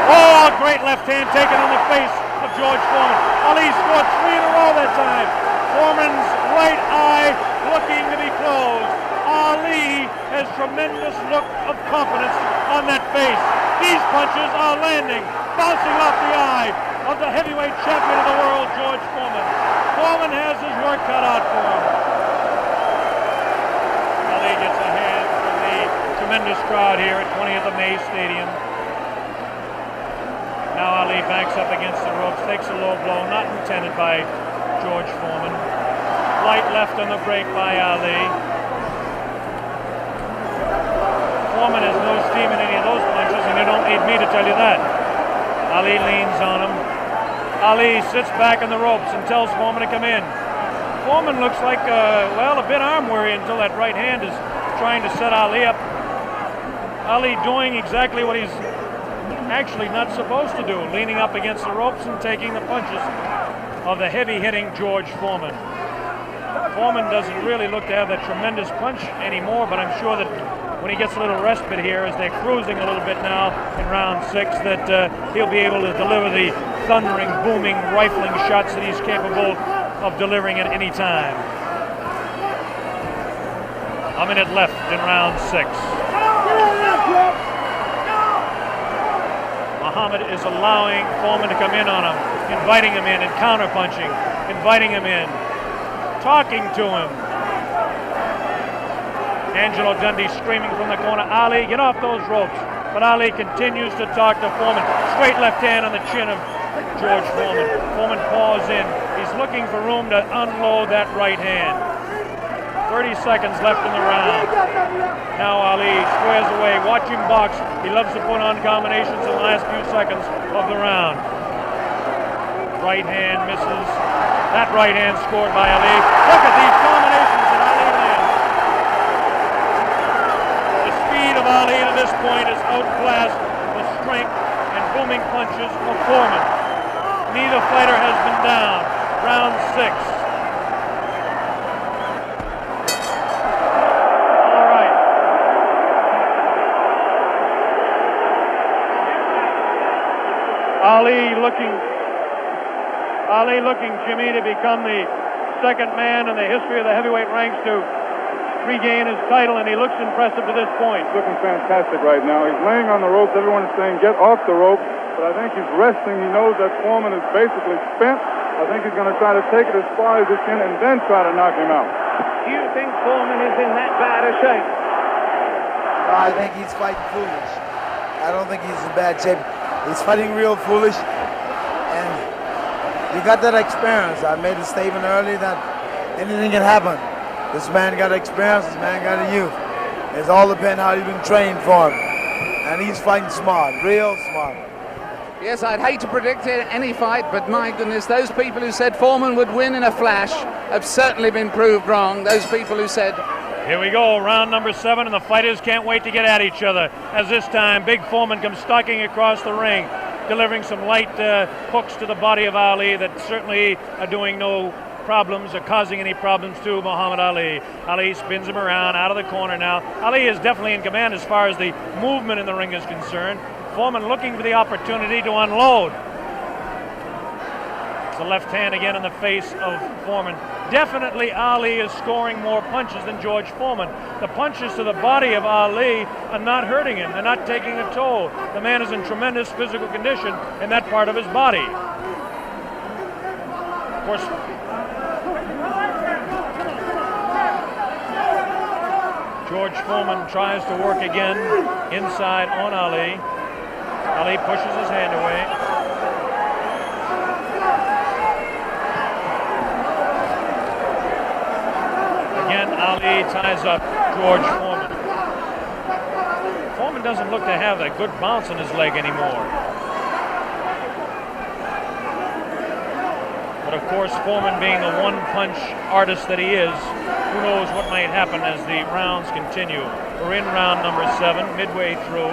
Oh, a great left hand taken on the face of George Foreman. Ali scored 3 in a row that time. Foreman's right eye looking to be closed. Ali has tremendous look of confidence on that face. These punches are landing, bouncing off the eye of the heavyweight champion of the world, George Foreman. Foreman has his work cut out for him. Ali gets a hand from the tremendous crowd here at 20th of May Stadium. Now Ali backs up against the ropes, takes a low blow, not intended by George Foreman. Light left on the break by Ali. Foreman has no steam in any of those punches, and you don't need me to tell you that. Ali leans on him. Ali sits back on the ropes and tells Foreman to come in. Foreman looks like, a bit arm weary until that right hand is trying to set Ali up. Ali doing exactly what he's actually not supposed to do, leaning up against the ropes and taking the punches of the heavy-hitting George Foreman. Foreman doesn't really look to have that tremendous punch anymore, but I'm sure that when he gets a little respite here, as they're cruising a little bit now in round 6, that he'll be able to deliver the thundering, booming, rifling shots that he's capable of delivering at any time. A minute left in round 6. Muhammad is allowing Foreman to come in on him, inviting him in and counter-punching, inviting him in, talking to him. Angelo Dundee screaming from the corner, Ali, get off those ropes. But Ali continues to talk to Foreman. Straight left hand on the chin of George Foreman. Foreman paws in. He's looking for room to unload that right hand. 30 seconds left in the round. Now Ali squares away. Watch him box. He loves to put on combinations in the last few seconds of the round. Right hand misses. That right hand scored by Ali. Look at these combinations that Ali lands. The speed of Ali to this point is outclassed the strength and booming punches of Foreman. Neither fighter has been down. Round 6. All right. Ali looking, Jimmy, to become the second man in the history of the heavyweight ranks to regain his title, and he looks impressive to this point. He's looking fantastic right now. He's laying on the ropes. Everyone is saying, get off the ropes. But I think he's resting. He knows that Foreman is basically spent. I think he's going to try to take it as far as he can and then try to knock him out. Do you think Foreman is in that bad a shape? I think he's fighting foolish. I don't think he's in bad shape. He's fighting real foolish. And you got that experience. I made a statement earlier that anything can happen. This man got experience. This man got a youth. It's all depends how you've been trained for him. And he's fighting smart, real smart. Yes, I'd hate to predict any fight, but my goodness, those people who said Foreman would win in a flash have certainly been proved wrong. Those people who said... Here we go, round number 7, and the fighters can't wait to get at each other. As this time, Big Foreman comes stalking across the ring, delivering some light hooks to the body of Ali that certainly are doing no problems or causing any problems to Muhammad Ali. Ali spins him around out of the corner now. Ali is definitely in command as far as the movement in the ring is concerned. Foreman looking for the opportunity to unload. It's a left hand again in the face of Foreman. Definitely Ali is scoring more punches than George Foreman. The punches to the body of Ali are not hurting him. They're not taking a toll. The man is in tremendous physical condition in that part of his body. Of course, George Foreman tries to work again inside on Ali. Ali pushes his hand away. Again, Ali ties up George Foreman. Foreman doesn't look to have that good bounce in his leg anymore. But of course, Foreman being the one-punch artist that he is, who knows what might happen as the rounds continue. We're in round number 7, midway through.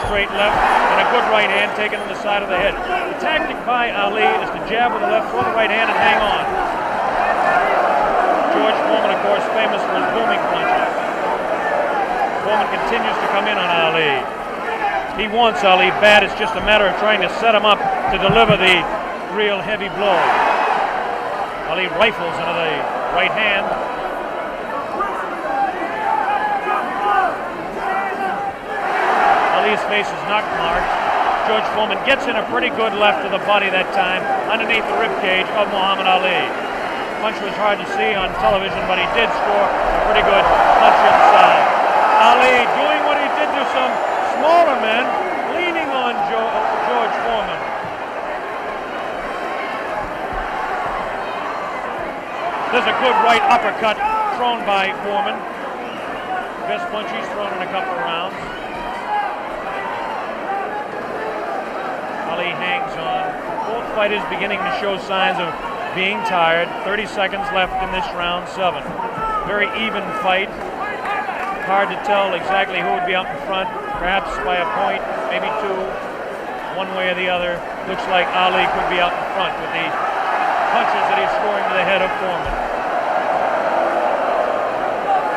Straight left and a good right hand taken on the side of the head. The tactic by Ali is to jab with the left, throw the right hand, and hang on. George Foreman, of course, famous for his booming punches. Foreman continues to come in on Ali. He wants Ali bad. It's just a matter of trying to set him up to deliver the real heavy blow. Ali rifles into the right hand. Ali's face is knock marked. George Foreman gets in a pretty good left to the body that time, underneath the ribcage of Muhammad Ali. The punch was hard to see on television, but he did score a pretty good punch inside. Ali doing what he did to some smaller men, leaning on George Foreman. There's a good right uppercut thrown by Foreman. Best punch he's thrown in a couple of rounds. Ali hangs on. Both fighters beginning to show signs of being tired. 30 seconds left in this round 7. Very even fight. Hard to tell exactly who would be up in front. Perhaps by a point, maybe 2. One way or the other. Looks like Ali could be out in front with the punches that he's scoring to the head of Foreman.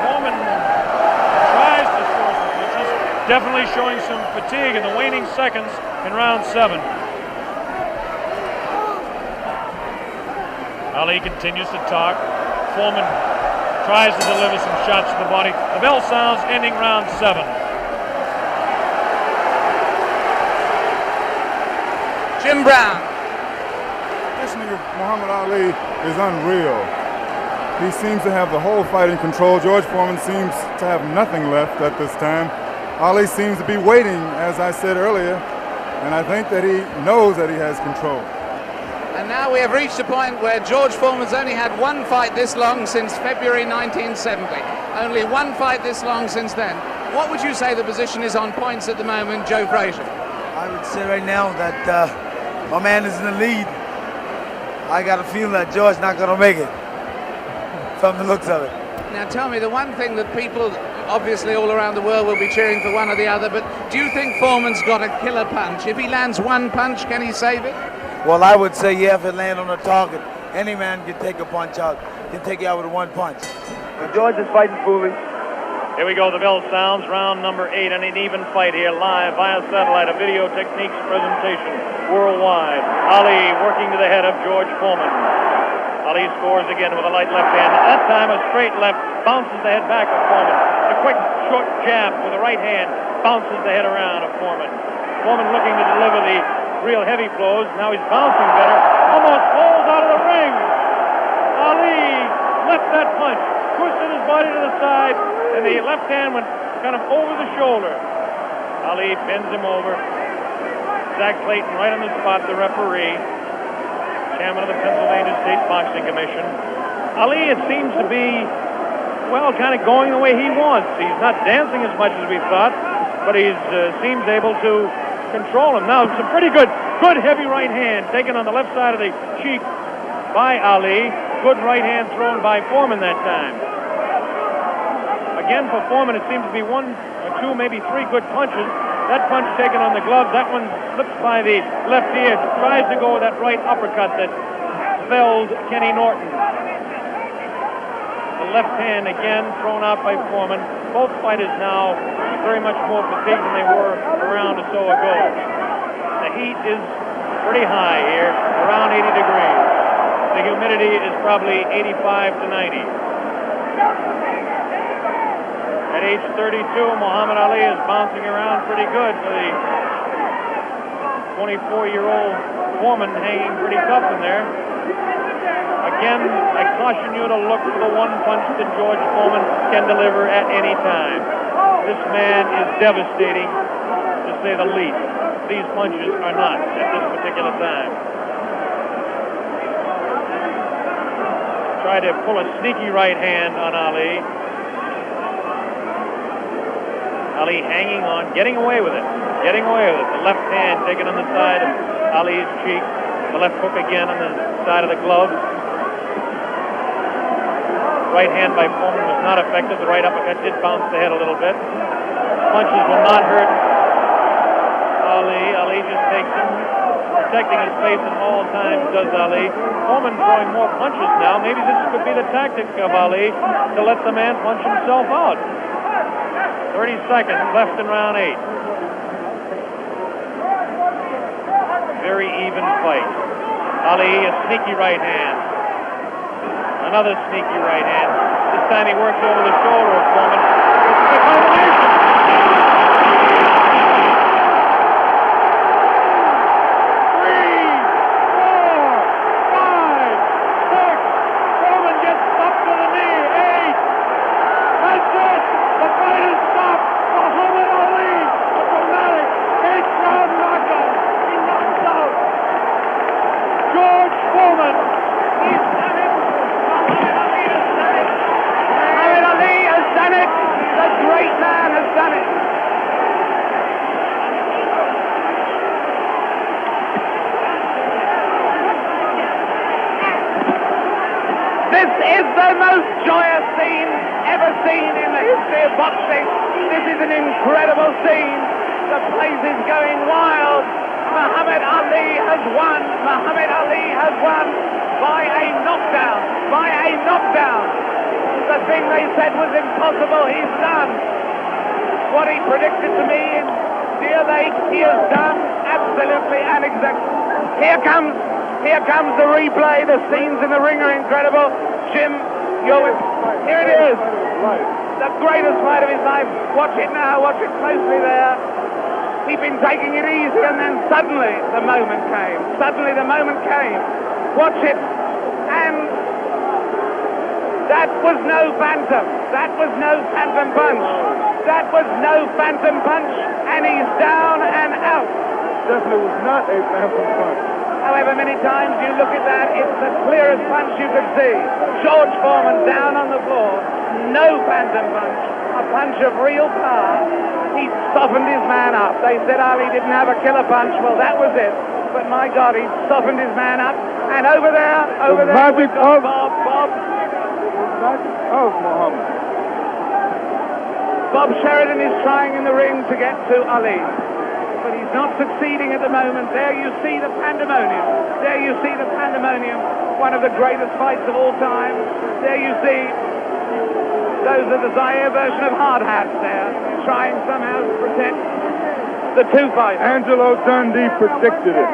Foreman tries to score some punches. Definitely showing some fatigue in the waning seconds in round 7. Ali continues to talk. Foreman tries to deliver some shots to the body. The bell sounds, ending round 7. Jim Brown. This nigga Muhammad Ali is unreal. He seems to have the whole fight in control. George Foreman seems to have nothing left at this time. Ali seems to be waiting, as I said earlier, and I think that he knows that he has control. And now we have reached a point where George Foreman's only had one fight this long since February 1970. Only one fight this long since then. What would you say the position is on points at the moment, Joe Frazier? I would say right now that my man is in the lead. I got a feeling that George's not going to make it from the looks of it. Now tell me, the one thing that people obviously all around the world will be cheering for one or the other, but do you think Foreman's got a killer punch? If he lands one punch, can he save it? Well, I would say, yeah, if it lands on a target, any man can take a punch out, can take you out with one punch. Well, George is fighting foolish. Here we go, the bell sounds, round number 8, and an even fight here, live via satellite, a video techniques presentation worldwide. Ali working to the head of George Foreman. Ali scores again with a light left hand. That time a straight left bounces the head back of Foreman. A quick short jab with a right hand bounces the head around of Foreman. Foreman looking to deliver the real heavy blows. Now he's bouncing better. Almost falls out of the ring. Ali left that punch, twisted his body to the side, and the left hand went kind of over the shoulder. Ali bends him over. Zach Clayton right on the spot, the referee, chairman of the Pennsylvania State Boxing Commission. Ali, it seems to be, well, kind of going the way he wants. He's not dancing as much as we thought, but he seems able to control him. Now, some pretty good heavy right hand taken on the left side of the cheek by Ali. Good right hand thrown by Foreman that time. Again, for Foreman, it seems to be one or two, maybe three good punches. That punch taken on the glove, that one slips by the left ear, tries to go with that right uppercut that felled Kenny Norton. The left hand again thrown out by Foreman. Both fighters now very much more fatigued than they were a round or so ago. The heat is pretty high here, around 80 degrees. The humidity is probably 85 to 90. At age 32, Muhammad Ali is bouncing around pretty good for the 24-year-old Foreman, hanging pretty tough in there. Again, I caution you to look for the one punch that George Foreman can deliver at any time. This man is devastating, to say the least. These punches are not at this particular time. Try to pull a sneaky right hand on Ali. Ali hanging on, getting away with it. The left hand taken on the side of Ali's cheek. The left hook again on the side of the glove. Right hand by Foreman was not effective. The right uppercut did bounce the head a little bit. Punches will not hurt Ali. Ali just takes him, protecting his face at all times, does Ali. Foreman throwing more punches now. Maybe this could be the tactic of Ali to let the man punch himself out. 30 seconds left in round 8. Very even fight. Ali, a sneaky right hand. Another sneaky right hand. This time he works over the shoulder of Foreman. This is a combination. 3, 4, 5, 6. Foreman gets up to the knee. 8. That's it. The fight is stopped. Muhammad Ali, a dramatic 8th-round knockout. He knocks out George Foreman. He's done it. Muhammad Ali has done it. Muhammad Ali has done it. The great man has done it. This is the most joyous scene ever seen in the history of boxing. This is an incredible scene. The place is going wild. Muhammad Ali has won. Muhammad Ali has won by a knockdown. By a knockdown. The thing they said was impossible, he's done. What he predicted to me in Deer Lake, he has done absolutely and exactly. Here comes the replay. The scenes in the ring are incredible. Jim, here it is. The greatest fight of his life. Watch it now. Watch it closely there. He'd been taking it easy, and then suddenly the moment came. Watch it. And that was no phantom. That was no phantom punch. And he's down and out. Definitely was not a phantom punch. However many times you look at that, it's the clearest punch you could see. George Foreman down on the floor. No phantom punch. A punch of real power. He softened his man up. They said Ali didn't have a killer punch. Well, that was it. But my God, he softened his man up. And over there, magic of Bob. magic of Muhammad. Bob Sheridan is trying in the ring to get to Ali. But he's not succeeding at the moment. There you see the pandemonium. One of the greatest fights of all time. There you see those are the Zaire version of hard hats there, trying somehow to protect the two fighters. Angelo Dundee predicted it.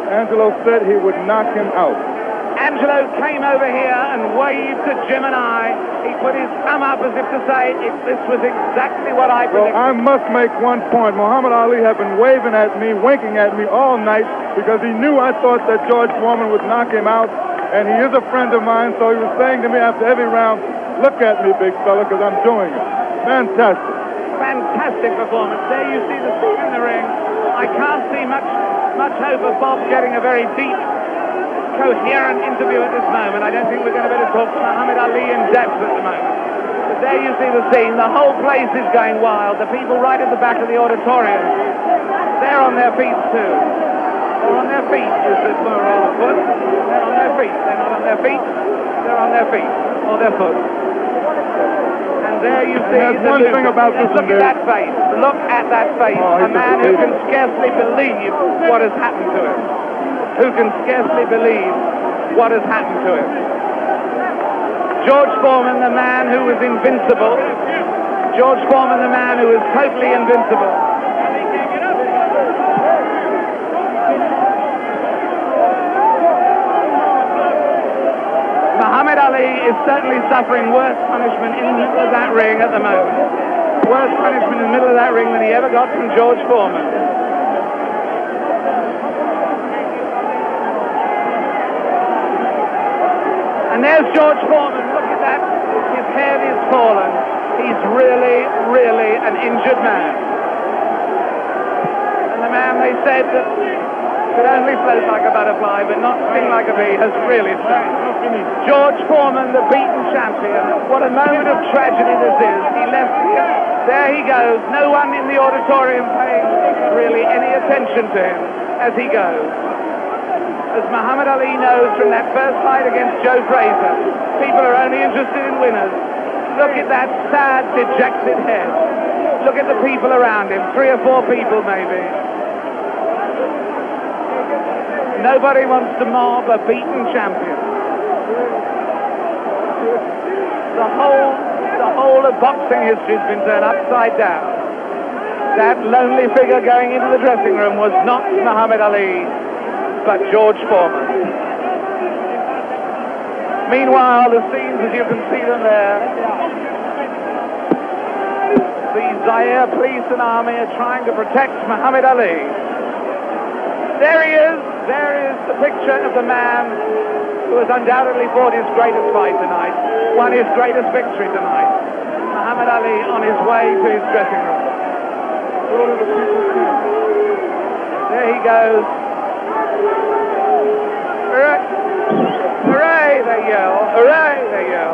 Angelo said he would knock him out. Angelo came over here and waved to Jim and I. He put his thumb up as if to say, this was exactly what I predicted. Well, I must make one point. Muhammad Ali had been waving at me, winking at me all night because he knew I thought that George Foreman would knock him out, and he is a friend of mine, so he was saying to me after every round, look at me, big fella, because I'm doing it. Fantastic. Fantastic performance. There you see the scene in the ring. I can't see much hope of Bob getting a very deep, coherent interview at this moment. I don't think we're going to be able to talk to Muhammad Ali in depth at the moment. But there you see the scene. The whole place is going wild. The people right at the back of the auditorium, they're on their feet too. Or on their feet is the plural of foot. They're on their feet. They're not on their feet. They're on their feet or their foot. And there you see there's one thing about this. Look at that face. Look at that face. A man who can scarcely believe what has happened to him. Who can scarcely believe what has happened to him. George Foreman, the man who was invincible. George Foreman, the man who was totally invincible. Muhammad Ali is certainly suffering worse punishment in the middle of that ring at the moment. Worse punishment in the middle of that ring than he ever got from George Foreman. And there's George Foreman. Look at that. His head is fallen. He's really, really an injured man. And the man they said that could only float like a butterfly but not sting like a bee has really stung. George Foreman, the beaten champion. What a moment of tragedy this is. He left here. There he goes. No one in the auditorium paying really any attention to him as he goes. As Muhammad Ali knows from that first fight against Joe Frazier, people are only interested in winners. Look at that sad, dejected head. Look at the people around him, 3 or 4 people maybe. Nobody wants to mob a beaten champion. The whole of boxing history has been turned upside down. That lonely figure going into the dressing room was not Muhammad Ali, but George Foreman. Meanwhile, the scenes, as you can see them there, the Zaire police and army are trying to protect Muhammad Ali. There he is. There is the picture of the man who has undoubtedly fought his greatest fight tonight, won his greatest victory tonight. Muhammad Ali on his way to his dressing room. There he goes. Hooray! Hooray, they yell. Hooray, they yell.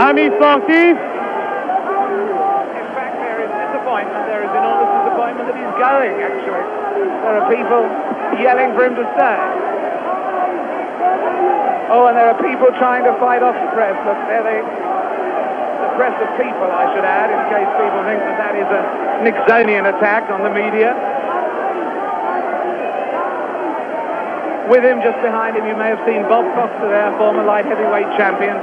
Ami sportif. In fact, there is disappointment. There is enormous disappointment that he's going, actually. There are people yelling for him to stay. Oh, and there are people trying to fight off the press. Look, there the press of people, I should add, in case people think that that is a Nixonian attack on the media. With him, just behind him, you may have seen Bob Foster there, former light heavyweight champion.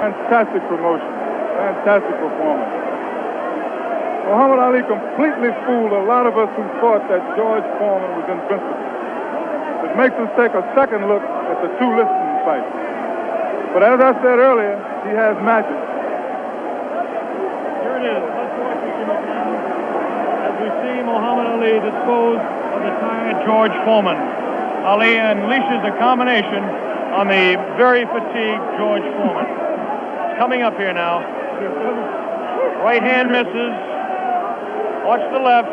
Fantastic promotion. Fantastic performance. Muhammad Ali completely fooled a lot of us who thought that George Foreman was invincible. It makes us take a second look at the 2 listing fights. But as I said earlier, he has magic. Here it is. Let's watch it as we see Muhammad Ali dispose of the tired George Foreman. Ali unleashes a combination on the very fatigued George Foreman. It's coming up here now. Right hand misses. Watch the left.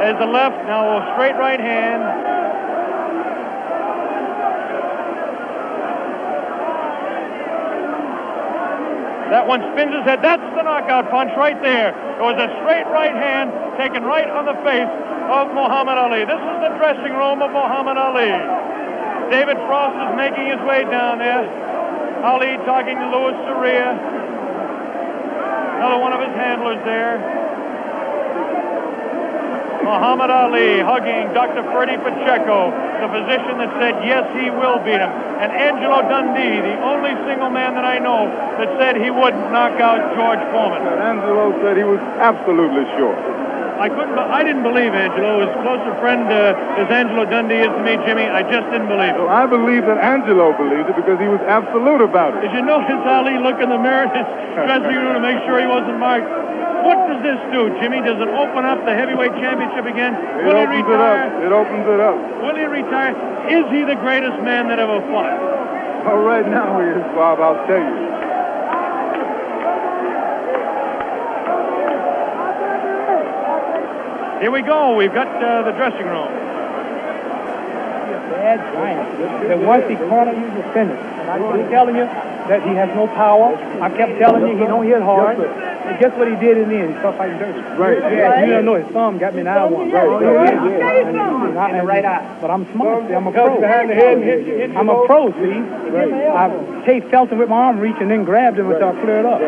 There's the left. Now a straight right hand. That one spins his head. That's the knockout punch right there. It was a straight right hand taken right on the face of Muhammad Ali. This is the dressing room of Muhammad Ali. David Frost is making his way down there. Ali talking to Louis Soria. Another one of his handlers there. Muhammad Ali hugging Dr. Freddie Pacheco, the physician that said, yes, he will beat him. And Angelo Dundee, the only single man that I know that said he would knock out George Foreman. Angelo said he was absolutely sure. I didn't believe Angelo. As close a friend as Angelo Dundee is to me, Jimmy, I just didn't believe it. Well, I believe that Angelo believed it because he was absolute about it. Did you notice Ali look in the mirror in his dressing room to make sure he wasn't marked? What does this do, Jimmy? Does it open up the heavyweight championship again? Will he retire? It opens it up. Will he retire? Is he the greatest man that ever fought? Well, right now he is, Bob, I'll tell you. Here we go. We've got the dressing room. Bad giant. That once he cornered you, you finished. And I keep telling you that he has no power. I kept telling you he don't hit hard. And guess what he did in the end? He started fighting dirty. Right. Yeah, you don't know his thumb got me in the eye one. Right. Oh, yeah. Not in the right eye. But I'm smart. See, I'm a pro. I'm a pro, see. Right. I chased Felton with my arm reach and then grabbed him until I cleared up.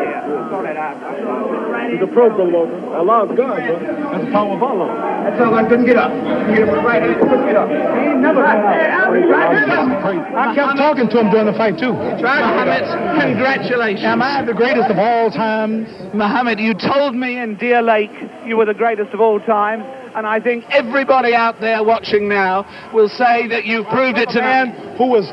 He's a pro, Bill Logan. Allah's God, bro. That's the power of Allah. That's all I couldn't get up. Get him with the right hand, couldn't get up. He ain't never got up. I kept talking to him during the fight, too. Mohammed, congratulations. Am I the greatest of all times? Mohammed, you told me in Deer Lake you were the greatest of all time, and I think everybody out there watching now will say that you've proved it to man who was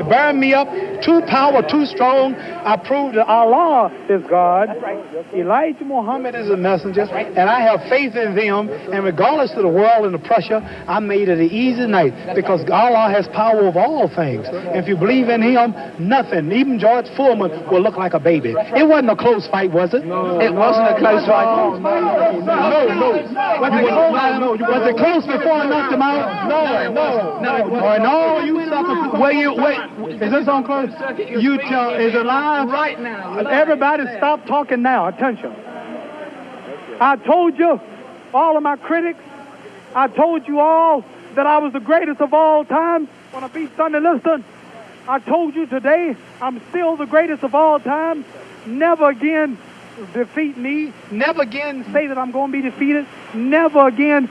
bearing me up, too power, too strong. I proved that Allah is God. Elijah Muhammad is a messenger, and I have faith in them. And regardless of the world and the pressure, I made it an easy night because Allah has power of all things. And if you believe in Him, nothing, even George Foreman, will look like a baby. It wasn't a close fight, was it? No, it wasn't a close fight. No. Was it close before I knocked him out? No, you suckers. Wait. Is this on close? You tell, is it live? Right now. Everybody stop talking now. Attention. I told you, all of my critics, I told you all that I was the greatest of all time when I beat Sonny Liston. I told you today I'm still the greatest of all time. Never again defeat me. Never again say that I'm going to be defeated. Never again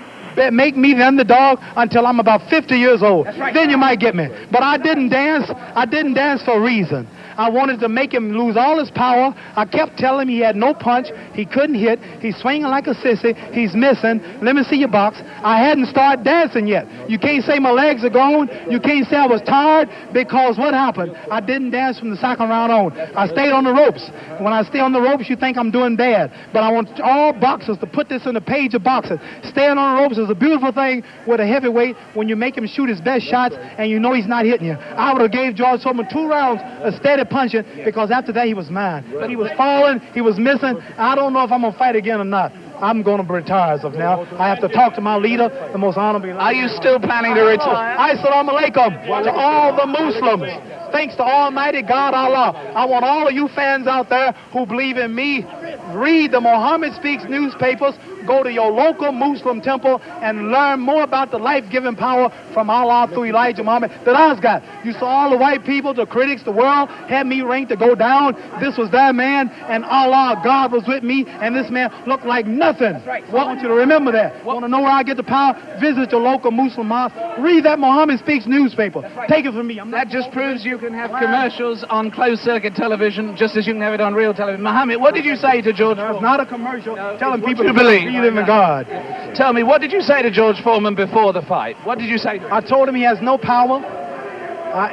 make me the underdog until I'm about 50 years old. Right. Then you might get me. But I didn't dance. I didn't dance for a reason. I wanted to make him lose all his power. I kept telling him he had no punch. He couldn't hit. He's swinging like a sissy. He's missing. Let me see your box. I hadn't started dancing yet. You can't say my legs are gone. You can't say I was tired because what happened? I didn't dance from the second round on. I stayed on the ropes. When I stay on the ropes, you think I'm doing bad. But I want all boxers to put this in the page of boxing. Staying on the ropes is a beautiful thing with a heavyweight when you make him shoot his best shots and you know he's not hitting you. I would have gave George Foreman 2 rounds of steady punching because after that he was mine. But he was falling, he was missing. I don't know if I'm going to fight again or not. I'm going to retire as of now. I have to talk to my leader, the most honorable. Are you still planning to retire? Assalamu alaikum to all the Muslims. Thanks to Almighty God Allah. I want all of you fans out there who believe in me, read the Muhammad Speaks newspapers, go to your local Muslim temple and learn more about the life-giving power from Allah through Elijah Muhammad that I've got. You saw all the white people, the critics, the world had me ranked to go down. This was that man, and Allah, God was with me, and this man looked like nothing. I want you to remember that. Want to know where I get the power? Visit your local Muslim mosque. Read that Muhammad Speaks newspaper. Take it from me. That just proves you can have commercials on closed-circuit television just as you can have it on real television. Muhammad, what did you say to George Foreman? It's not a commercial. Telling people to believe in God. Tell me, what did you say to George Foreman before the fight? What did you say to him? I told him he has no power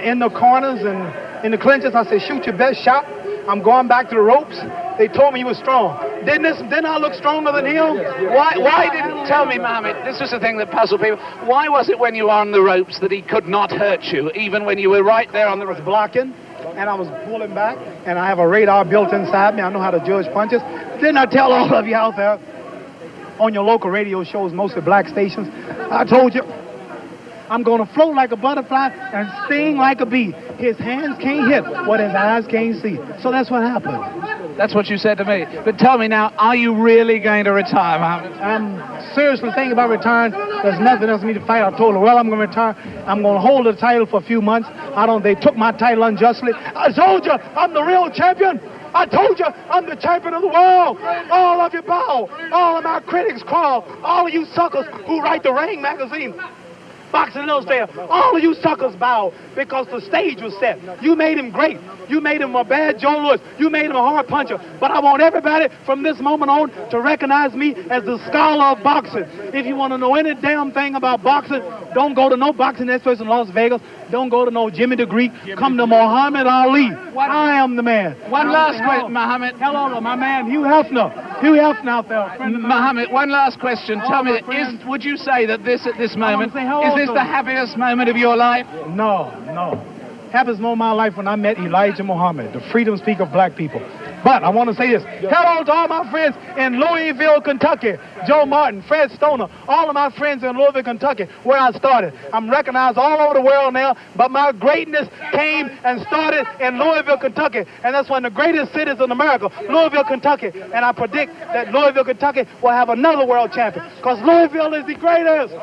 in the corners and in the clinches. I said, shoot your best shot. I'm going back to the ropes. They told me he was strong. Didn't I look stronger than him? Why didn't tell me, Mohammed? This was the thing that puzzled people. Why was it when you were on the ropes that he could not hurt you, even when you were right there on the ropes? Blocking, and I was pulling back, and I have a radar built inside me. I know how to judge punches. Didn't I tell all of you out there on your local radio shows, mostly black stations? I told you, I'm going to float like a butterfly and sting like a bee. His hands can't hit what his eyes can't see. So that's what happened. That's what you said to me. But tell me now, are you really going to retire, Mohammed? I'm seriously thinking about retiring. There's nothing else for me to fight. I told her, well, I'm going to retire. I'm going to hold the title for a few months. They took my title unjustly. I told you, I'm the real champion. I told you, I'm the champion of the world. All of you bow. All of my critics crawl. All of you suckers who write the Ring magazine. Boxing Illustrated, all of you suckers bow because the stage was set. You made him great. You made him a bad Joe Louis. You made him a hard puncher. But I want everybody from this moment on to recognize me as the scholar of boxing. If you want to know any damn thing about boxing, don't go to no boxing experts in Las Vegas. Don't go to no Jimmy the Greek. Come to Muhammad Ali. I am the man. One last question, Muhammad. Hello, my man, Hugh Hefner. Hugh Hefner out there. Muhammad, one last question. Tell me, would you say that this, at this moment, is this the happiest moment of your life? No. Happiest moment of my life when I met Elijah Muhammad, the freedom speaker of black people. But I want to say this. Hello to all my friends in Louisville, Kentucky. Joe Martin, Fred Stoner, all of my friends in Louisville, Kentucky, where I started. I'm recognized all over the world now, but my greatness came and started in Louisville, Kentucky. And that's one of the greatest cities in America, Louisville, Kentucky. And I predict that Louisville, Kentucky will have another world champion because Louisville is the greatest.